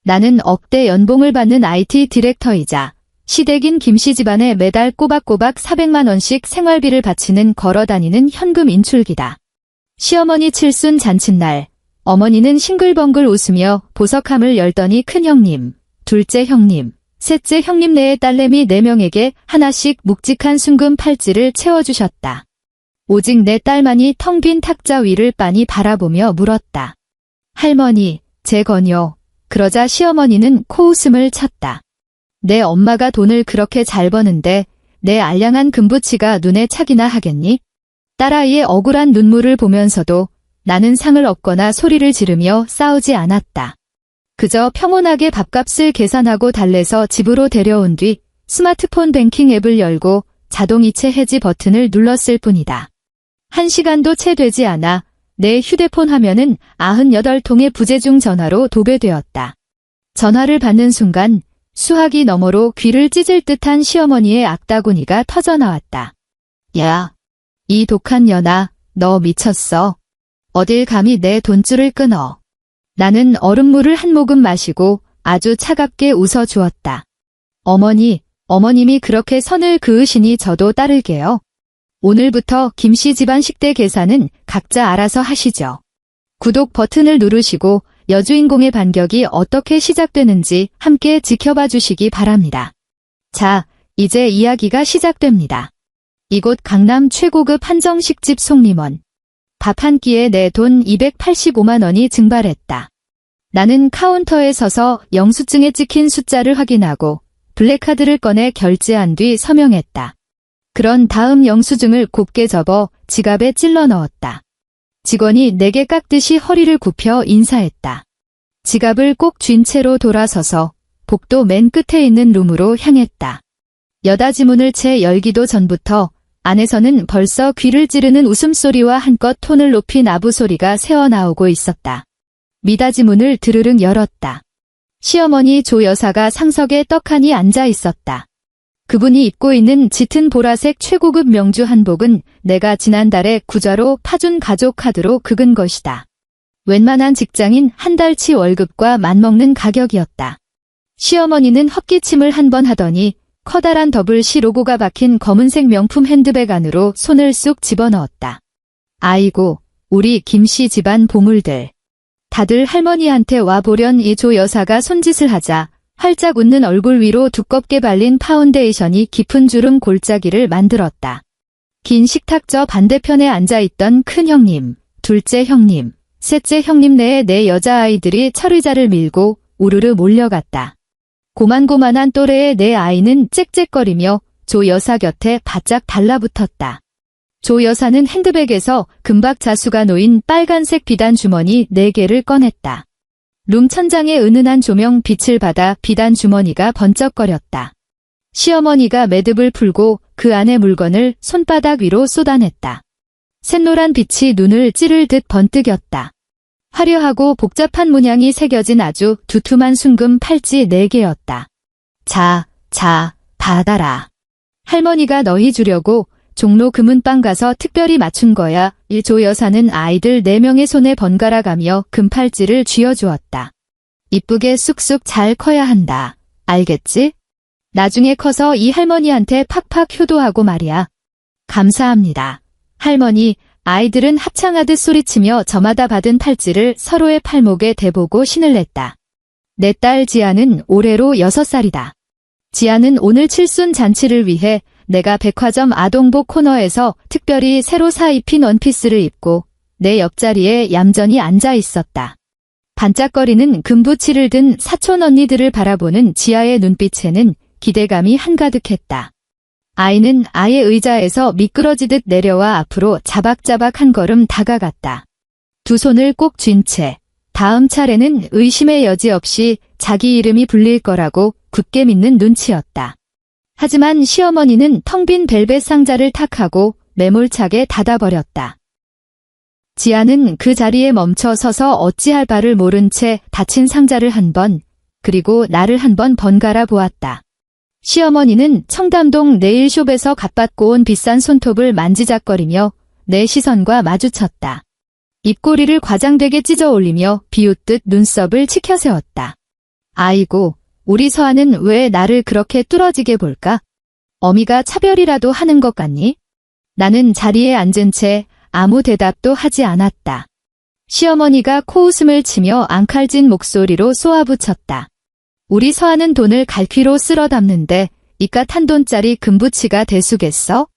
나는 억대 연봉을 받는 IT 디렉터이자 시댁인 김씨 집안에 매달 꼬박꼬박 400만 원씩 생활비를 바치는 걸어다니는 현금 인출기다. 시어머니 칠순 잔칫날, 어머니는 싱글벙글 웃으며 보석함을 열더니 큰형님, 둘째 형님, 셋째 형님네의 딸내미 4명에게 하나씩 묵직한 순금 팔찌를 채워주셨다. 오직 내 딸만이 텅 빈 탁자 위를 빤히 바라보며 물었다. 할머니, 제 건요. 그러자 시어머니는 코웃음을 쳤다. 내 엄마가 돈을 그렇게 잘 버는데 내 알량한 금부치가 눈에 차기나 하겠니? 딸아이의 억울한 눈물을 보면서도 나는 상을 얻거나 소리를 지르며 싸우지 않았다. 그저 평온하게 밥값을 계산하고 달래서 집으로 데려온 뒤 스마트폰 뱅킹 앱을 열고 자동이체 해지 버튼을 눌렀을 뿐이다. 1시간도 채 되지 않아 내 휴대폰 화면은 98통의 부재중 전화로 도배되었다. 전화를 받는 순간 수화기 너머로 귀를 찢을 듯한 시어머니의 악다구니가 터져나왔다. 야, 이 독한 년아, 너 미쳤어. 어딜 감히 내 돈줄을 끊어. 나는 얼음물을 한 모금 마시고 아주 차갑게 웃어주었다. 어머님이 그렇게 선을 그으시니 저도 따를게요. 오늘부터 김씨 집안 식대 계산은 각자 알아서 하시죠. 구독 버튼을 누르시고 여주인공의 반격이 어떻게 시작되는지 함께 지켜봐 주시기 바랍니다. 자, 이제 이야기가 시작됩니다. 이곳 강남 최고급 한정식집 송림원. 밥 한 끼에 내 돈 285만 원이 증발했다. 나는 카운터에 서서 영수증에 찍힌 숫자를 확인하고 블랙카드를 꺼내 결제한 뒤 서명했다. 그런 다음 영수증을 곱게 접어 지갑에 찔러 넣었다. 직원이 내게 깍듯이 허리를 굽혀 인사했다. 지갑을 꼭 쥔 채로 돌아서서 복도 맨 끝에 있는 룸으로 향했다. 여닫이 문을 채 열기도 전부터 안에서는 벌써 귀를 찌르는 웃음소리와 한껏 톤을 높인 아부소리가 새어나오고 있었다. 미닫이 문을 드르륵 열었다. 시어머니 조 여사가 상석에 떡하니 앉아 있었다. 그분이 입고 있는 짙은 보라색 최고급 명주 한복은 내가 지난달에 구좌로 파준 가족 카드로 긁은 것이다. 웬만한 직장인 한 달치 월급과 맞먹는 가격이었다. 시어머니는 헛기침을 한 번 하더니 커다란 더블C 로고가 박힌 검은색 명품 핸드백 안으로 손을 쑥 집어넣었다. 아이고, 우리 김씨 집안 보물들. 다들 할머니한테 와보련 이 조 여사가 손짓을 하자 활짝 웃는 얼굴 위로 두껍게 발린 파운데이션이 깊은 주름 골짜기를 만들었다. 긴 식탁저 반대편에 앉아있던 큰형님, 둘째 형님, 셋째 형님네의 4 여자아이들이 철의자를 밀고 우르르 몰려갔다. 고만고만한 또래의 내 아이는 짹짹거리며 조 여사 곁에 바짝 달라붙었다. 조 여사는 핸드백에서 금박 자수가 놓인 빨간색 비단 주머니 4개를 꺼냈다. 룸 천장에 은은한 조명 빛을 받아 비단 주머니가 번쩍거렸다. 시어머니가 매듭을 풀고 그 안의 물건을 손바닥 위로 쏟아냈다. 샛노란 빛이 눈을 찌를 듯 번뜩였다. 화려하고 복잡한 문양이 새겨진 아주 두툼한 순금 팔찌 4개였다. 자, 받아라. 할머니가 너희 주려고 종로 금은방 가서 특별히 맞춘 거야. 이 조 여사는 아이들 4명의 손에 번갈아 가며 금팔찌를 쥐어주었다. 이쁘게 쑥쑥 잘 커야 한다. 알겠지? 나중에 커서 이 할머니한테 팍팍 효도하고 말이야. 감사합니다. 할머니, 아이들은 합창하듯 소리치며 저마다 받은 팔찌를 서로의 팔목에 대보고 신을 냈다. 내 딸 지아는 올해로 6살이다. 지아는 오늘 칠순 잔치를 위해 내가 백화점 아동복 코너에서 특별히 새로 사 입힌 원피스를 입고 내 옆자리에 얌전히 앉아 있었다. 반짝거리는 금부치를 든 사촌 언니들을 바라보는 지아의 눈빛에는 기대감이 한가득했다. 아이는 아예 의자에서 미끄러지듯 내려와 앞으로 자박자박 한 걸음 다가갔다. 두 손을 꼭 쥔 채 다음 차례는 의심의 여지 없이 자기 이름이 불릴 거라고 굳게 믿는 눈치였다. 하지만 시어머니는 텅 빈 벨벳 상자를 탁 하고 매몰차게 닫아버렸다. 지아는 그 자리에 멈춰 서서 어찌할 바를 모른 채 닫힌 상자를 한 번, 그리고 나를 한 번 번갈아 보았다. 시어머니는 청담동 네일숍에서 값받고 온 비싼 손톱을 만지작거리며 내 시선과 마주쳤다. 입꼬리를 과장되게 찢어 올리며 비웃듯 눈썹을 치켜세웠다. 아이고, 우리 서아는 왜 나를 그렇게 뚫어지게 볼까? 어미가 차별이라도 하는 것 같니? 나는 자리에 앉은 채 아무 대답도 하지 않았다. 시어머니가 코웃음을 치며 앙칼진 목소리로 쏘아붙였다. 우리 서아는 돈을 갈퀴로 쓸어 담는데 이깟 한 돈짜리 금부치가 대수겠어?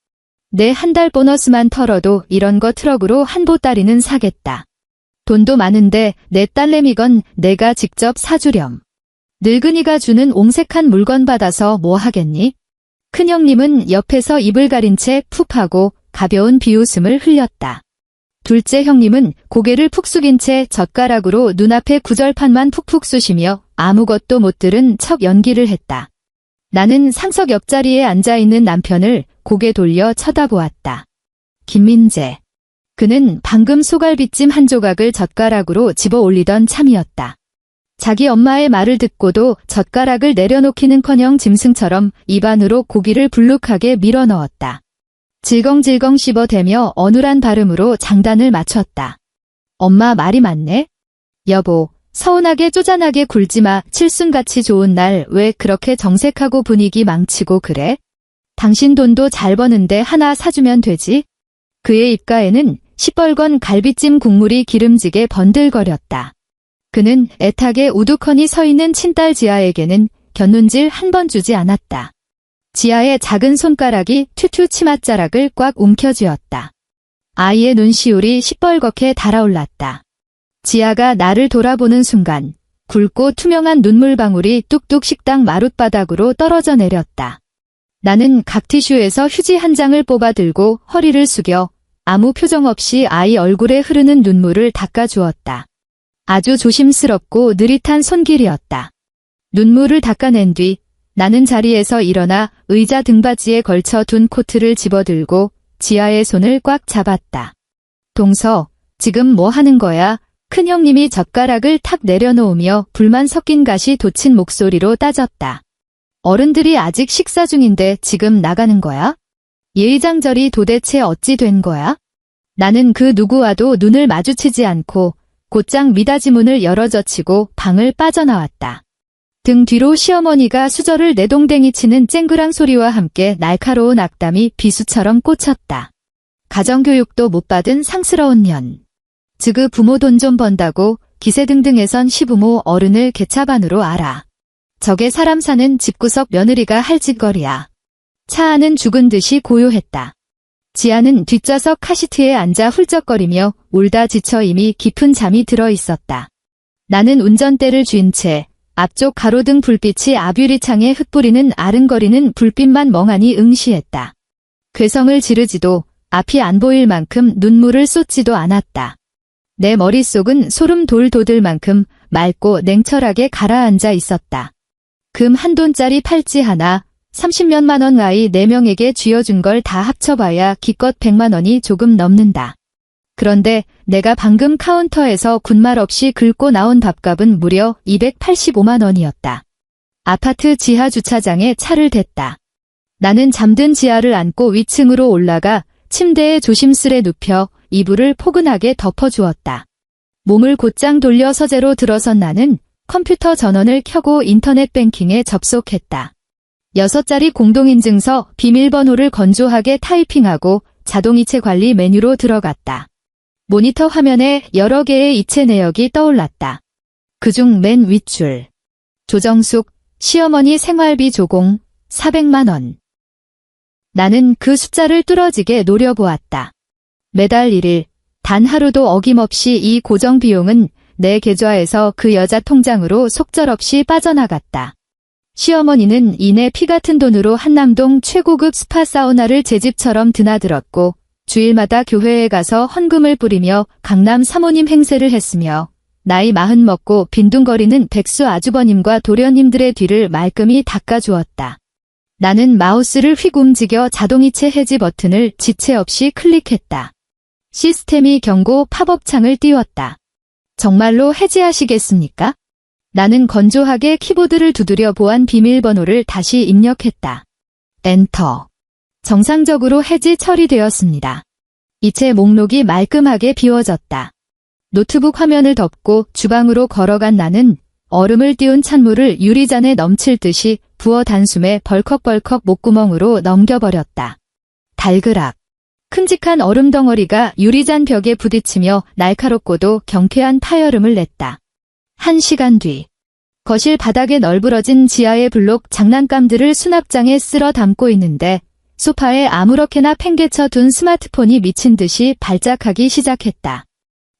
내 한 달 보너스만 털어도 이런 거 트럭으로 한 보따리는 사겠다. 돈도 많은데 내 딸내미건 내가 직접 사주렴. 늙은이가 주는 옹색한 물건 받아서 뭐 하겠니? 큰형님은 옆에서 입을 가린 채 푹 하고 가벼운 비웃음을 흘렸다. 둘째 형님은 고개를 푹 숙인 채 젓가락으로 눈앞에 구절판만 푹푹 쑤시며 아무것도 못 들은 척 연기를 했다. 나는 상석 옆자리에 앉아있는 남편을 고개 돌려 쳐다보았다. 김민재. 그는 방금 소갈비찜 한 조각을 젓가락으로 집어 올리던 참이었다. 자기 엄마의 말을 듣고도 젓가락을 내려놓기는커녕 짐승처럼 입안으로 고기를 불룩하게 밀어 넣었다. 질겅질겅 씹어대며 어눌한 발음으로 장단을 맞췄다. 엄마 말이 맞네? 여보, 서운하게 쪼잔하게 굴지마. 칠순같이 좋은 날 왜 그렇게 정색하고 분위기 망치고 그래? 당신 돈도 잘 버는데 하나 사주면 되지? 그의 입가에는 시뻘건 갈비찜 국물이 기름지게 번들거렸다. 그는 애타게 우두커니 서 있는 친딸 지아에게는 곁눈질 한 번 주지 않았다. 지아의 작은 손가락이 튜튜 치맛자락을 꽉 움켜쥐었다. 아이의 눈시울이 시뻘겋게 달아올랐다. 지아가 나를 돌아보는 순간 굵고 투명한 눈물방울이 뚝뚝 식당 마룻바닥으로 떨어져 내렸다. 나는 각티슈에서 휴지 한 장을 뽑아 들고 허리를 숙여 아무 표정 없이 아이 얼굴에 흐르는 눈물을 닦아주었다. 아주 조심스럽고 느릿한 손길이었다. 눈물을 닦아낸 뒤 나는 자리에서 일어나 의자 등받이에 걸쳐 둔 코트를 집어들고 지아의 손을 꽉 잡았다. 동서, 지금 뭐 하는 거야? 큰형님이 젓가락을 탁 내려놓으며 불만 섞인 가시 돋친 목소리로 따졌다. 어른들이 아직 식사 중인데 지금 나가는 거야? 예의장절이 도대체 어찌 된 거야? 나는 그 누구와도 눈을 마주치지 않고 곧장 미닫이 문을 열어젖히고 방을 빠져나왔다. 등 뒤로 시어머니가 수저를 내동댕이 치는 쨍그랑 소리와 함께 날카로운 악담이 비수처럼 꽂혔다. 가정교육도 못 받은 상스러운 년. 지그 부모 돈 좀 번다고 기세등등해선 시부모 어른을 개차반으로 알아. 저게 사람 사는 집구석 며느리가 할 짓거리야. 차 안은 죽은 듯이 고요했다. 지아는 뒷좌석 카시트에 앉아 훌쩍거리며 울다 지쳐 이미 깊은 잠이 들어 있었다. 나는 운전대를 쥔 채 앞쪽 가로등 불빛이 아뷰리창에 흩뿌리는 아른거리는 불빛만 멍하니 응시했다. 괴성을 지르지도 앞이 안 보일 만큼 눈물을 쏟지도 않았다. 내 머릿속은 소름 돌돋을 만큼 맑고 냉철하게 가라앉아 있었다. 금 한 돈짜리 팔찌 하나, 30몇만 원 아이 4명에게 쥐어준 걸 다 합쳐봐야 기껏 100만 원이 조금 넘는다. 그런데 내가 방금 카운터에서 군말 없이 긁고 나온 밥값은 무려 285만 원이었다. 아파트 지하 주차장에 차를 댔다. 나는 잠든 지아를 안고 위층으로 올라가 침대에 조심스레 눕혀 이불을 포근하게 덮어주었다. 몸을 곧장 돌려 서재로 들어선 나는 컴퓨터 전원을 켜고 인터넷 뱅킹에 접속했다. 6자리 공동인증서 비밀번호를 건조하게 타이핑하고 자동이체 관리 메뉴로 들어갔다. 모니터 화면에 여러 개의 이체 내역이 떠올랐다. 그중 맨 윗줄. 조정숙, 시어머니 생활비 조공, 400만 원. 나는 그 숫자를 뚫어지게 노려보았다. 매달 1일, 단 하루도 어김없이 이 고정 비용은 내 계좌에서 그 여자 통장으로 속절없이 빠져나갔다. 시어머니는 이내 피 같은 돈으로 한남동 최고급 스파 사우나를 제 집처럼 드나들었고 주일마다 교회에 가서 헌금을 뿌리며 강남 사모님 행세를 했으며 나이 40 먹고 빈둥거리는 백수 아주버님과 도련님들의 뒤를 말끔히 닦아주었다. 나는 마우스를 휙 움직여 자동이체 해지 버튼을 지체 없이 클릭했다. 시스템이 경고 팝업 창을 띄웠다. 정말로 해지하시겠습니까? 나는 건조하게 키보드를 두드려 보안 비밀번호를 다시 입력했다. 엔터. 정상적으로 해지 처리되었습니다. 이체 목록이 말끔하게 비워졌다. 노트북 화면을 덮고 주방으로 걸어간 나는 얼음을 띄운 찬물을 유리잔에 넘칠 듯이 부어 단숨에 벌컥벌컥 목구멍으로 넘겨버렸다. 달그락. 큼직한 얼음 덩어리가 유리잔 벽에 부딪히며 날카롭고도 경쾌한 파열음을 냈다. 1시간 뒤. 거실 바닥에 널브러진 지하의 블록 장난감들을 수납장에 쓸어 담고 있는데 소파에 아무렇게나 팽개쳐 둔 스마트폰이 미친 듯이 발작하기 시작했다.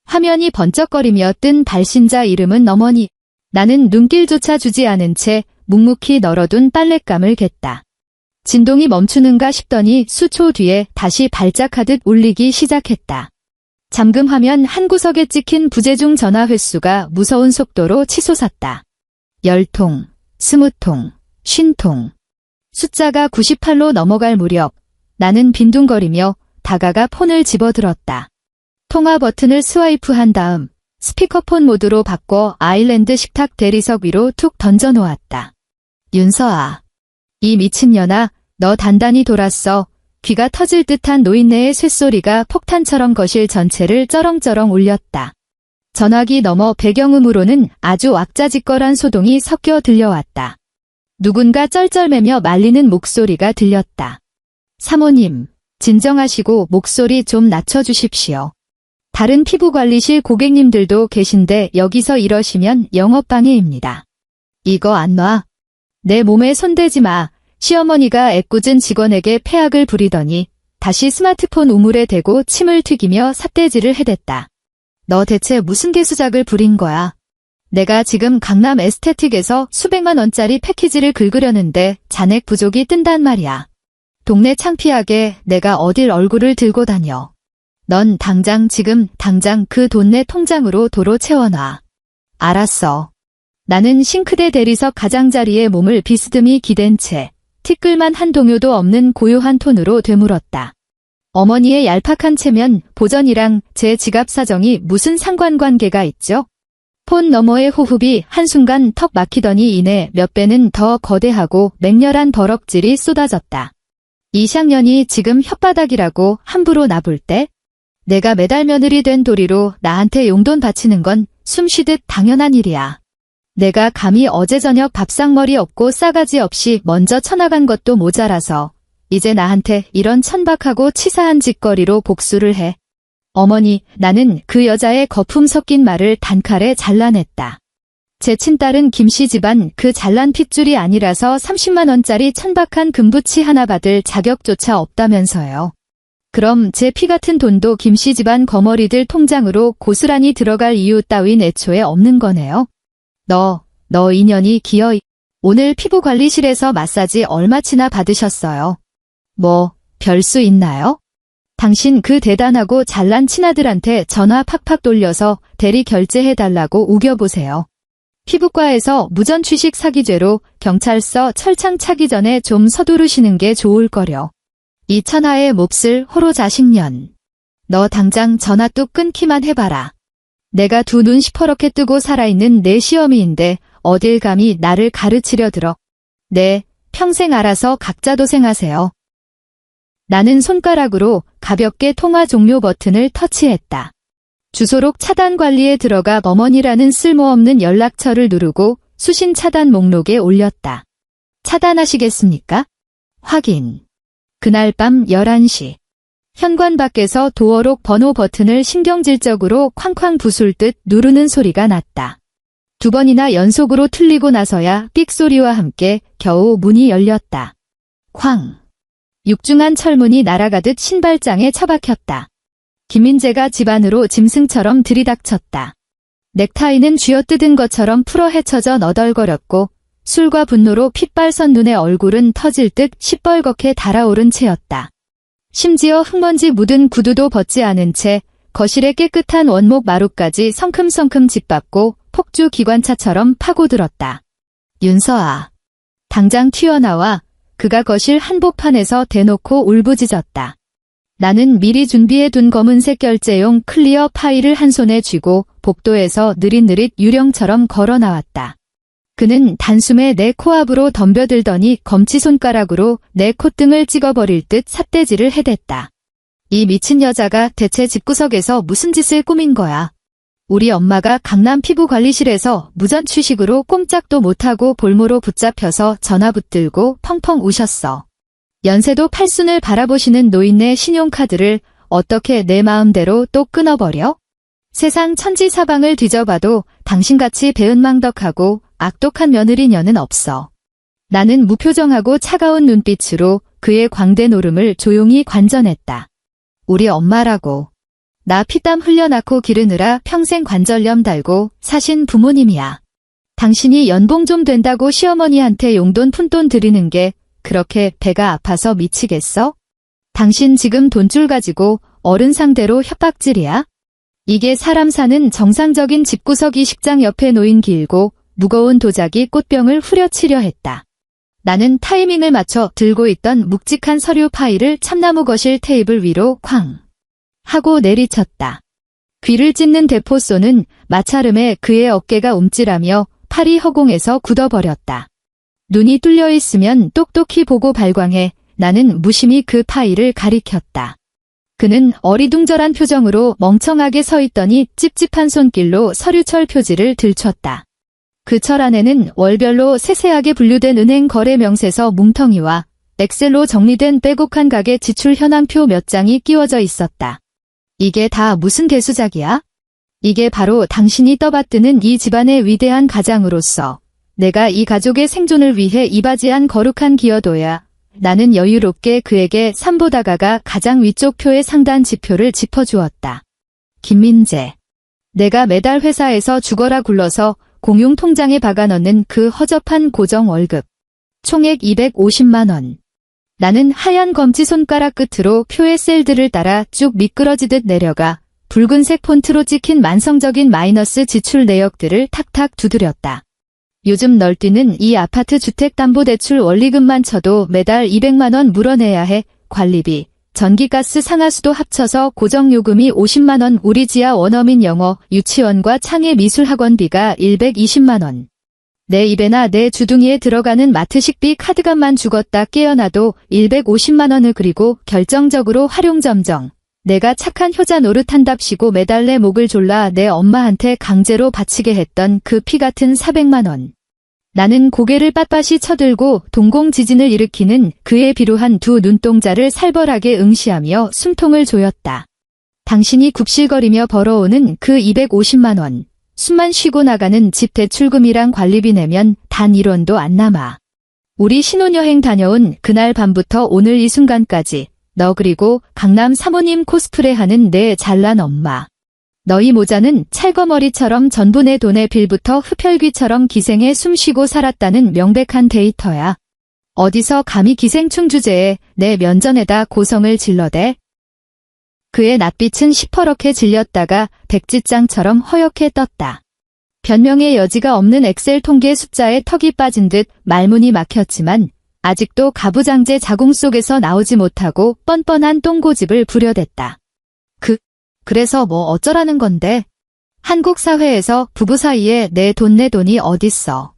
화면이 번쩍거리며 뜬 발신자 이름은 어머니. 나는 눈길조차 주지 않은 채 묵묵히 널어둔 빨랫감을 갰다. 진동이 멈추는가 싶더니 수초 뒤에 다시 발작하듯 울리기 시작했다. 잠금 화면 한 구석에 찍힌 부재중 전화 횟수가 무서운 속도로 치솟았다. 10통, 20통, 50통. 숫자가 98로 넘어갈 무렵 나는 빈둥거리며 다가가 폰을 집어들었다. 통화 버튼을 스와이프한 다음 스피커폰 모드로 바꿔 아일랜드 식탁 대리석 위로 툭 던져놓았다. 윤서아. 이 미친년아, 너 단단히 돌았어. 귀가 터질 듯한 노인네의 쇳소리가 폭탄처럼 거실 전체를 쩌렁쩌렁 울렸다. 전화기 너머 배경음으로는 아주 왁자지껄한 소동이 섞여 들려왔다. 누군가 쩔쩔매며 말리는 목소리가 들렸다. 사모님, 진정하시고 목소리 좀 낮춰주십시오. 다른 피부관리실 고객님들도 계신데 여기서 이러시면 영업방해입니다. 이거 안 놔. 내 몸에 손대지 마. 시어머니가 애꿎은 직원에게 폐악을 부리더니 다시 스마트폰 우물에 대고 침을 튀기며 삿대질을 해댔다. 너 대체 무슨 개수작을 부린 거야? 내가 지금 강남 에스테틱에서 수백만 원짜리 패키지를 긁으려는데 잔액 부족이 뜬단 말이야. 동네 창피하게 내가 어딜 얼굴을 들고 다녀. 넌 지금 당장 그 돈 내 통장으로 도로 채워놔. 알았어. 나는 싱크대 대리석 가장자리에 몸을 비스듬히 기댄 채 티끌만 한 동요도 없는 고요한 톤으로 되물었다. 어머니의 얄팍한 체면, 보전이랑 제 지갑 사정이 무슨 상관관계가 있죠? 폰 너머의 호흡이 한순간 턱 막히더니 이내 몇 배는 더 거대하고 맹렬한 버럭질이 쏟아졌다. 이 샹년이 지금 혓바닥이라고 함부로 나불 때? 내가 매달 며느리 된 도리로 나한테 용돈 바치는 건 숨쉬듯 당연한 일이야. 내가 감히 어제 저녁 밥상머리 없고 싸가지 없이 먼저 쳐나간 것도 모자라서 이제 나한테 이런 천박하고 치사한 짓거리로 복수를 해. 어머니, 나는 그 여자의 거품 섞인 말을 단칼에 잘라냈다. 제 친딸은 김씨 집안 그 잘난 핏줄이 아니라서 30만 원짜리 천박한 금부치 하나 받을 자격조차 없다면서요. 그럼 제 피 같은 돈도 김씨 집안 거머리들 통장으로 고스란히 들어갈 이유 따윈 애초에 없는 거네요. 너 인연이 기어. 오늘 피부관리실에서 마사지 얼마치나 받으셨어요? 뭐, 별 수 있나요? 당신 그 대단하고 잘난 친아들한테 전화 팍팍 돌려서 대리 결제해달라고 우겨보세요. 피부과에서 무전 취식 사기죄로 경찰서 철창 차기 전에 좀 서두르시는 게 좋을 거려. 이 천하의 몹쓸 호로 자식년. 너 당장 전화 뚝 끊기만 해봐라. 내가 두 눈 시퍼렇게 뜨고 살아있는 내 시어미인데 어딜 감히 나를 가르치려 들어. 네, 평생 알아서 각자 도생하세요. 나는 손가락으로 가볍게 통화 종료 버튼을 터치했다. 주소록 차단 관리에 들어가 어머니라는 쓸모없는 연락처를 누르고 수신 차단 목록에 올렸다. 차단하시겠습니까? 확인. 그날 밤 11시. 현관 밖에서 도어록 번호 버튼을 신경질적으로 쾅쾅 부술 듯 누르는 소리가 났다. 두 번이나 연속으로 틀리고 나서야 삑 소리와 함께 겨우 문이 열렸다. 쾅. 육중한 철문이 날아가듯 신발장에 처박혔다. 김민재가 집 안으로 짐승처럼 들이닥쳤다. 넥타이는 쥐어뜯은 것처럼 풀어 헤쳐져 너덜거렸고 술과 분노로 핏발선 눈의 얼굴은 터질 듯 시뻘겋게 달아오른 채였다. 심지어 흙먼지 묻은 구두도 벗지 않은 채 거실의 깨끗한 원목 마루까지 성큼성큼 짓밟고 폭주 기관차처럼 파고들었다. 윤서아. 당장 튀어나와. 그가 거실 한복판에서 대놓고 울부짖었다. 나는 미리 준비해둔 검은색 결제용 클리어 파일을 한 손에 쥐고 복도에서 느릿느릿 유령처럼 걸어 나왔다. 그는 단숨에 내 코앞으로 덤벼들더니 검지손가락으로 내 콧등을 찍어버릴 듯 삿대질을 해댔다. 이 미친 여자가 대체 집구석에서 무슨 짓을 꾸민 거야. 우리 엄마가 강남 피부관리실에서 무전취식으로 꼼짝도 못하고 볼모로 붙잡혀서 전화 붙들고 펑펑 우셨어. 연세도 팔순을 바라보시는 노인네 신용카드를 어떻게 내 마음대로 또 끊어버려? 세상 천지사방을 뒤져봐도 당신같이 배은망덕하고 악독한 며느리녀는 없어. 나는 무표정하고 차가운 눈빛으로 그의 광대 노름을 조용히 관전했다. 우리 엄마라고. 나 피땀 흘려 낳고 기르느라 평생 관절염 달고 사신 부모님이야. 당신이 연봉 좀 된다고 시어머니한테 용돈 푼돈 드리는 게 그렇게 배가 아파서 미치겠어? 당신 지금 돈줄 가지고 어른 상대로 협박질이야? 이게 사람 사는 정상적인 집구석이 식장 옆에 놓인 길고 무거운 도자기 꽃병을 후려치려 했다. 나는 타이밍을 맞춰 들고 있던 묵직한 서류 파일을 참나무 거실 테이블 위로 쾅 하고 내리쳤다. 귀를 찢는 대포소는 마찰음에 그의 어깨가 움찔하며 팔이 허공에서 굳어버렸다. 눈이 뚫려 있으면 똑똑히 보고 발광해 나는 무심히 그 파일을 가리켰다. 그는 어리둥절한 표정으로 멍청하게 서 있더니 찝찝한 손길로 서류철 표지를 들췄다. 그 철 안에는 월별로 세세하게 분류된 은행 거래 명세서 뭉텅이와 엑셀로 정리된 빼곡한 가게 지출 현황표 몇 장이 끼워져 있었다. 이게 다 무슨 개수작이야? 이게 바로 당신이 떠받드는 이 집안의 위대한 가장으로서 내가 이 가족의 생존을 위해 이바지한 거룩한 기여도야. 나는 여유롭게 그에게 3보다가가 가장 위쪽 표의 상단 지표를 짚어주었다. 김민재. 내가 매달 회사에서 죽어라 굴러서 공용 통장에 박아넣는 그 허접한 고정 월급. 총액 250만 원. 나는 하얀 검지 손가락 끝으로 표의 셀들을 따라 쭉 미끄러지듯 내려가 붉은색 폰트로 찍힌 만성적인 마이너스 지출 내역들을 탁탁 두드렸다. 요즘 널뛰는 이 아파트 주택담보대출 원리금만 쳐도 매달 200만 원 물어내야 해. 관리비, 전기가스 상하수도 합쳐서 고정요금이 50만 원, 우리 지하 원어민 영어, 유치원과 창의 미술학원비가 120만 원. 내 입에나 내 주둥이에 들어가는 마트 식비 카드값만 죽었다 깨어나도 150만 원을 그리고 결정적으로 활용점정. 내가 착한 효자 노릇한답시고 매달 내 목을 졸라 내 엄마한테 강제로 바치게 했던 그 피같은 400만 원. 나는 고개를 빳빳이 쳐들고 동공지진을 일으키는 그의 비루한 두 눈동자를 살벌하게 응시하며 숨통을 조였다. 당신이 굽실거리며 벌어오는 그 250만 원. 숨만 쉬고 나가는 집 대출금이랑 관리비 내면 단 1원도 안 남아. 우리 신혼여행 다녀온 그날 밤부터 오늘 이 순간까지 너 그리고 강남 사모님 코스프레하는 내 잘난 엄마. 너희 모자는 찰거머리처럼 전부 내 돈의 빌부터 흡혈귀처럼 기생해 숨쉬고 살았다는 명백한 데이터야. 어디서 감히 기생충 주제에 내 면전에다 고성을 질러대? 그의 낯빛은 시퍼렇게 질렸다가 백지장처럼 허옇게 떴다. 변명의 여지가 없는 엑셀 통계 숫자에 턱이 빠진 듯 말문이 막혔지만 아직도 가부장제 자궁 속에서 나오지 못하고 뻔뻔한 똥고집을 부려댔다. 그래서 뭐 어쩌라는 건데? 한국 사회에서 부부 사이에 내 돈이 어딨어.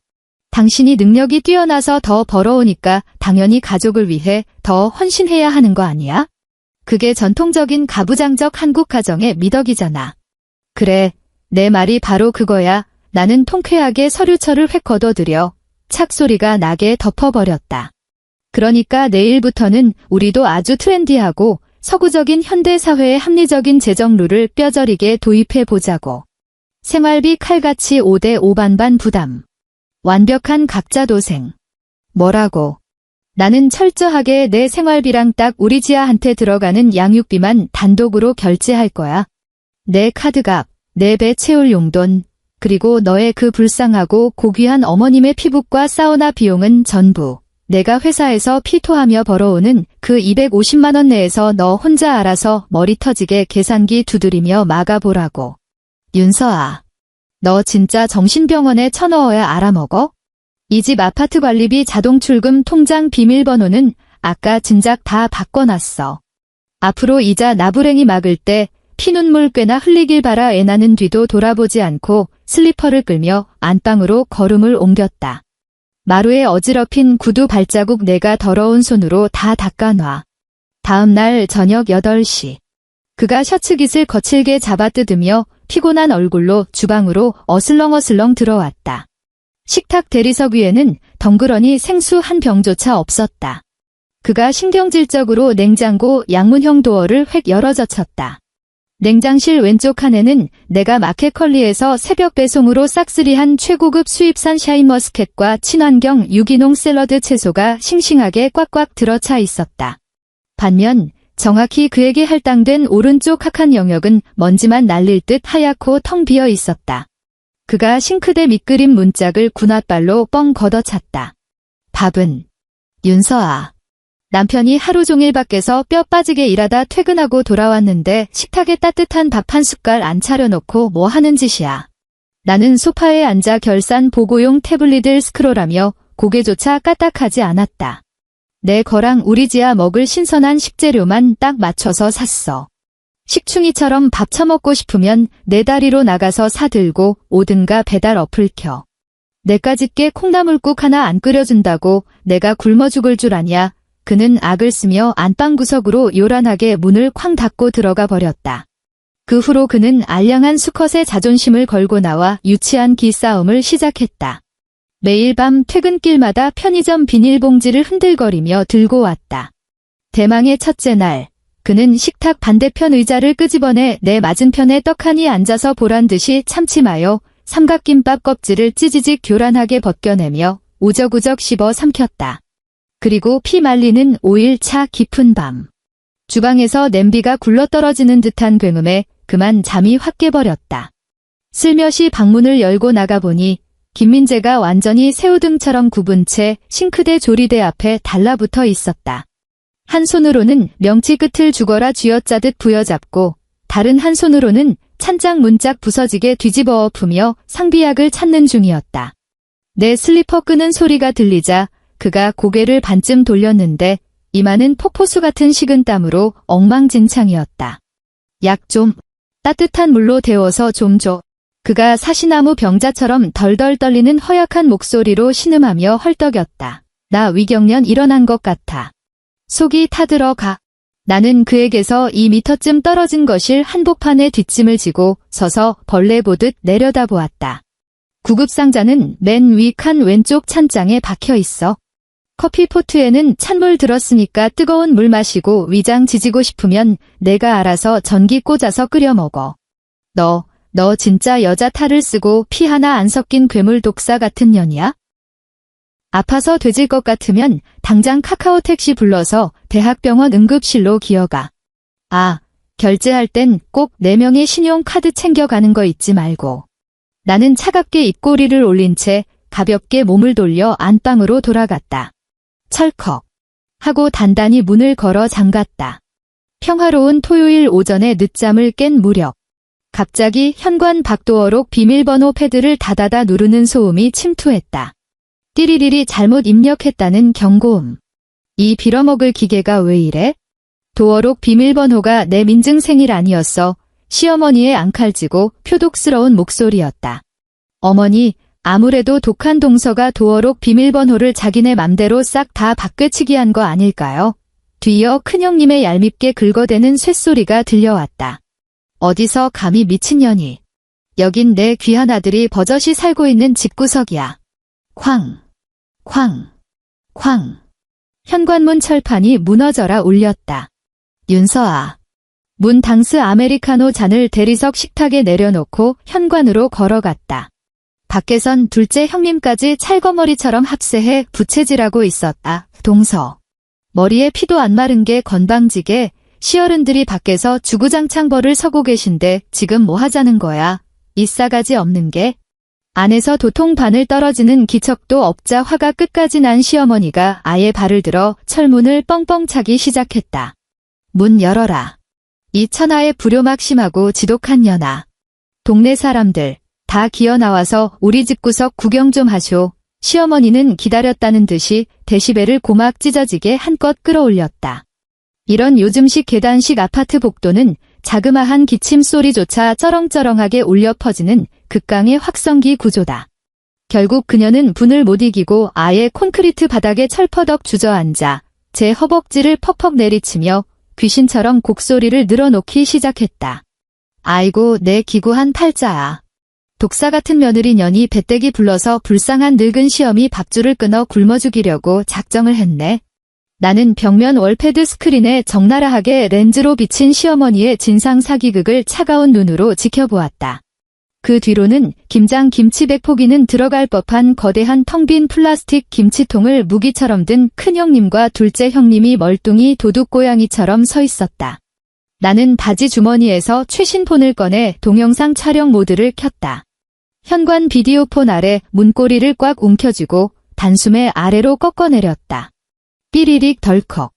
당신이 능력이 뛰어나서 더 벌어오니까 당연히 가족을 위해 더 헌신해야 하는 거 아니야? 그게 전통적인 가부장적 한국 가정의 미덕이잖아. 그래, 내 말이 바로 그거야. 나는 통쾌하게 서류철을 획 걷어들여 착소리가 나게 덮어버렸다. 그러니까 내일부터는 우리도 아주 트렌디하고 서구적인 현대사회의 합리적인 재정룰을 뼈저리게 도입해보자고. 생활비 칼같이 5대5 반반 부담. 완벽한 각자 도생. 뭐라고? 나는 철저하게 내 생활비랑 딱 우리 지아한테 들어가는 양육비만 단독으로 결제할 거야. 내 카드값, 내 배 채울 용돈, 그리고 너의 그 불쌍하고 고귀한 어머님의 피부과 사우나 비용은 전부 내가 회사에서 피토하며 벌어오는 그 250만 원 내에서 너 혼자 알아서 머리 터지게 계산기 두드리며 막아보라고. 윤서아, 너 진짜 정신병원에 쳐넣어야 알아먹어? 이 집 아파트 관리비 자동 출금 통장 비밀번호는 아까 진작 다 바꿔놨어. 앞으로 이자 나부랭이 막을 때 피눈물 꽤나 흘리길 바라 애나는 뒤도 돌아보지 않고 슬리퍼를 끌며 안방으로 걸음을 옮겼다. 마루에 어지럽힌 구두 발자국 내가 더러운 손으로 다 닦아놔. 다음 날 저녁 8시. 그가 셔츠깃을 거칠게 잡아뜯으며 피곤한 얼굴로 주방으로 어슬렁어슬렁 들어왔다. 식탁 대리석 위에는 덩그러니 생수 한 병조차 없었다. 그가 신경질적으로 냉장고 양문형 도어를 획 열어젖혔다. 냉장실 왼쪽 칸에는 내가 마켓컬리에서 새벽 배송으로 싹쓸이한 최고급 수입산 샤인머스켓과 친환경 유기농 샐러드 채소가 싱싱하게 꽉꽉 들어차 있었다. 반면 정확히 그에게 할당된 오른쪽 카칸 영역은 먼지만 날릴 듯 하얗고 텅 비어 있었다. 그가 싱크대 밑그림 문짝을 군홧발로 뻥 걷어찼다. 밥은? 윤서아. 남편이 하루 종일 밖에서 뼈 빠지게 일하다 퇴근하고 돌아왔는데 식탁에 따뜻한 밥 한 숟갈 안 차려놓고 뭐 하는 짓이야. 나는 소파에 앉아 결산 보고용 태블릿을 스크롤하며 고개조차 까딱하지 않았다. 내 거랑 우리 지아 먹을 신선한 식재료만 딱 맞춰서 샀어. 식충이처럼 밥 처먹고 싶으면 내 다리로 나가서 사들고 오든가 배달 어플 켜. 내까짓게 콩나물국 하나 안 끓여준다고 내가 굶어 죽을 줄 아냐. 그는 악을 쓰며 안방 구석으로 요란하게 문을 쾅 닫고 들어가 버렸다. 그 후로 그는 알량한 수컷의 자존심을 걸고 나와 유치한 기싸움을 시작했다. 매일 밤 퇴근길마다 편의점 비닐봉지를 흔들거리며 들고 왔다. 대망의 첫째 날, 그는 식탁 반대편 의자를 끄집어내 내 맞은편에 떡하니 앉아서 보란듯이 참치마요 삼각김밥 껍질을 찌지직 교란하게 벗겨내며 우적우적 씹어 삼켰다. 그리고 피 말리는 5일차 깊은 밤. 주방에서 냄비가 굴러떨어지는 듯한 굉음에 그만 잠이 확 깨버렸다. 슬며시 방문을 열고 나가보니 김민재가 완전히 새우등처럼 굽은 채 싱크대 조리대 앞에 달라붙어 있었다. 한 손으로는 명치 끝을 죽어라 쥐어짜듯 부여잡고 다른 한 손으로는 찬장 문짝 부서지게 뒤집어 엎으며 상비약을 찾는 중이었다. 내 슬리퍼 끄는 소리가 들리자 그가 고개를 반쯤 돌렸는데 이마는 폭포수 같은 식은땀으로 엉망진창이었다. 약 좀, 따뜻한 물로 데워서 좀 줘. 그가 사시나무 병자처럼 덜덜 떨리는 허약한 목소리로 신음하며 헐떡였다. 나 위경련 일어난 것 같아. 속이 타들어가. 나는 그에게서 2미터쯤 떨어진 거실 한복판에 뒷짐을 지고 서서 벌레 보듯 내려다보았다. 구급상자는 맨 위 칸 왼쪽 찬장에 박혀 있어. 커피포트에는 찬물 들었으니까 뜨거운 물 마시고 위장 지지고 싶으면 내가 알아서 전기 꽂아서 끓여 먹어. 너 진짜 여자 탈을 쓰고 피 하나 안 섞인 괴물 독사 같은 년이야? 아파서 되질 것 같으면 당장 카카오 택시 불러서 대학병원 응급실로 기어가. 아, 결제할 땐 꼭 4명의 신용카드 챙겨가는 거 잊지 말고. 나는 차갑게 입꼬리를 올린 채 가볍게 몸을 돌려 안방으로 돌아갔다. 철컥 하고 단단히 문을 걸어 잠갔다. 평화로운 토요일 오전에 늦잠을 깬 무렵 갑자기 현관 박도어록 비밀번호 패드를 다다다 누르는 소음이 침투했다. 띠리리리 잘못 입력했다는 경고음. 이 빌어먹을 기계가 왜 이래? 도어록 비밀번호가 내 민증생일 아니었어. 시어머니의 앙칼지고 표독스러운 목소리였다. 어머니, 아무래도 독한 동서가 도어록 비밀번호를 자기네 맘대로 싹 다 바뀌치기 한 거 아닐까요? 뒤이어 큰형님의 얄밉게 긁어대는 쇳소리가 들려왔다. 어디서 감히 미친년이. 여긴 내 귀한 아들이 버젓이 살고 있는 집구석이야. 쾅, 쾅, 쾅. 현관문 철판이 무너져라 울렸다. 윤서아. 문 당스 아메리카노 잔을 대리석 식탁에 내려놓고 현관으로 걸어갔다. 밖에선 둘째 형님까지 찰거머리처럼 합세해 부채질하고 있었다. 동서. 머리에 피도 안 마른 게 건방지게 시어른들이 밖에서 주구장창 벌을 서고 계신데 지금 뭐 하자는 거야. 이 싸가지 없는 게. 안에서 도통 바늘 떨어지는 기척도 없자 화가 끝까지 난 시어머니가 아예 발을 들어 철문을 뻥뻥 차기 시작했다. 문 열어라. 이 천하의 불효막심하고 지독한 년아. 동네 사람들 다 기어 나와서 우리 집 구석 구경 좀 하쇼. 시어머니는 기다렸다는 듯이 데시벨을 고막 찢어지게 한껏 끌어올렸다. 이런 요즘식 계단식 아파트 복도는 자그마한 기침 소리조차 쩌렁쩌렁하게 울려 퍼지는 극강의 확성기 구조다. 결국 그녀는 분을 못 이기고 아예 콘크리트 바닥에 철퍼덕 주저앉아 제 허벅지를 퍽퍽 내리치며 귀신처럼 곡소리를 늘어놓기 시작했다. 아이고 내 기구한 팔자야. 독사 같은 며느리 년이 배때기 불러서 불쌍한 늙은 시어미 밥줄을 끊어 굶어 죽이려고 작정을 했네. 나는 벽면 월패드 스크린에 적나라하게 렌즈로 비친 시어머니의 진상 사기극을 차가운 눈으로 지켜보았다. 그 뒤로는 김장 김치 100포기는 들어갈 법한 거대한 텅 빈 플라스틱 김치통을 무기처럼 든 큰형님과 둘째 형님이 멀뚱히 도둑고양이처럼 서 있었다. 나는 바지 주머니에서 최신 폰을 꺼내 동영상 촬영 모드를 켰다. 현관 비디오폰 아래 문고리를 꽉 움켜쥐고 단숨에 아래로 꺾어내렸다. 삐리릭 덜컥.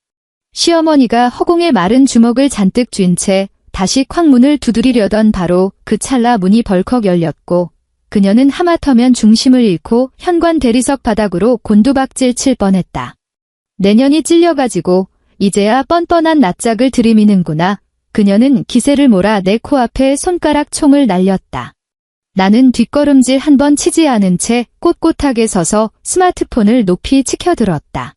시어머니가 허공에 마른 주먹을 잔뜩 쥔 채 다시 쾅문을 두드리려던 바로 그 찰나 문이 벌컥 열렸고 그녀는 하마터면 중심을 잃고 현관 대리석 바닥으로 곤두박질 칠 뻔했다. 내년이 찔려가지고 이제야 뻔뻔한 낯짝을 들이미는구나. 그녀는 기세를 몰아 내 코앞에 손가락 총을 날렸다. 나는 뒷걸음질 한 번 치지 않은 채 꼿꼿하게 서서 스마트폰을 높이 치켜들었다.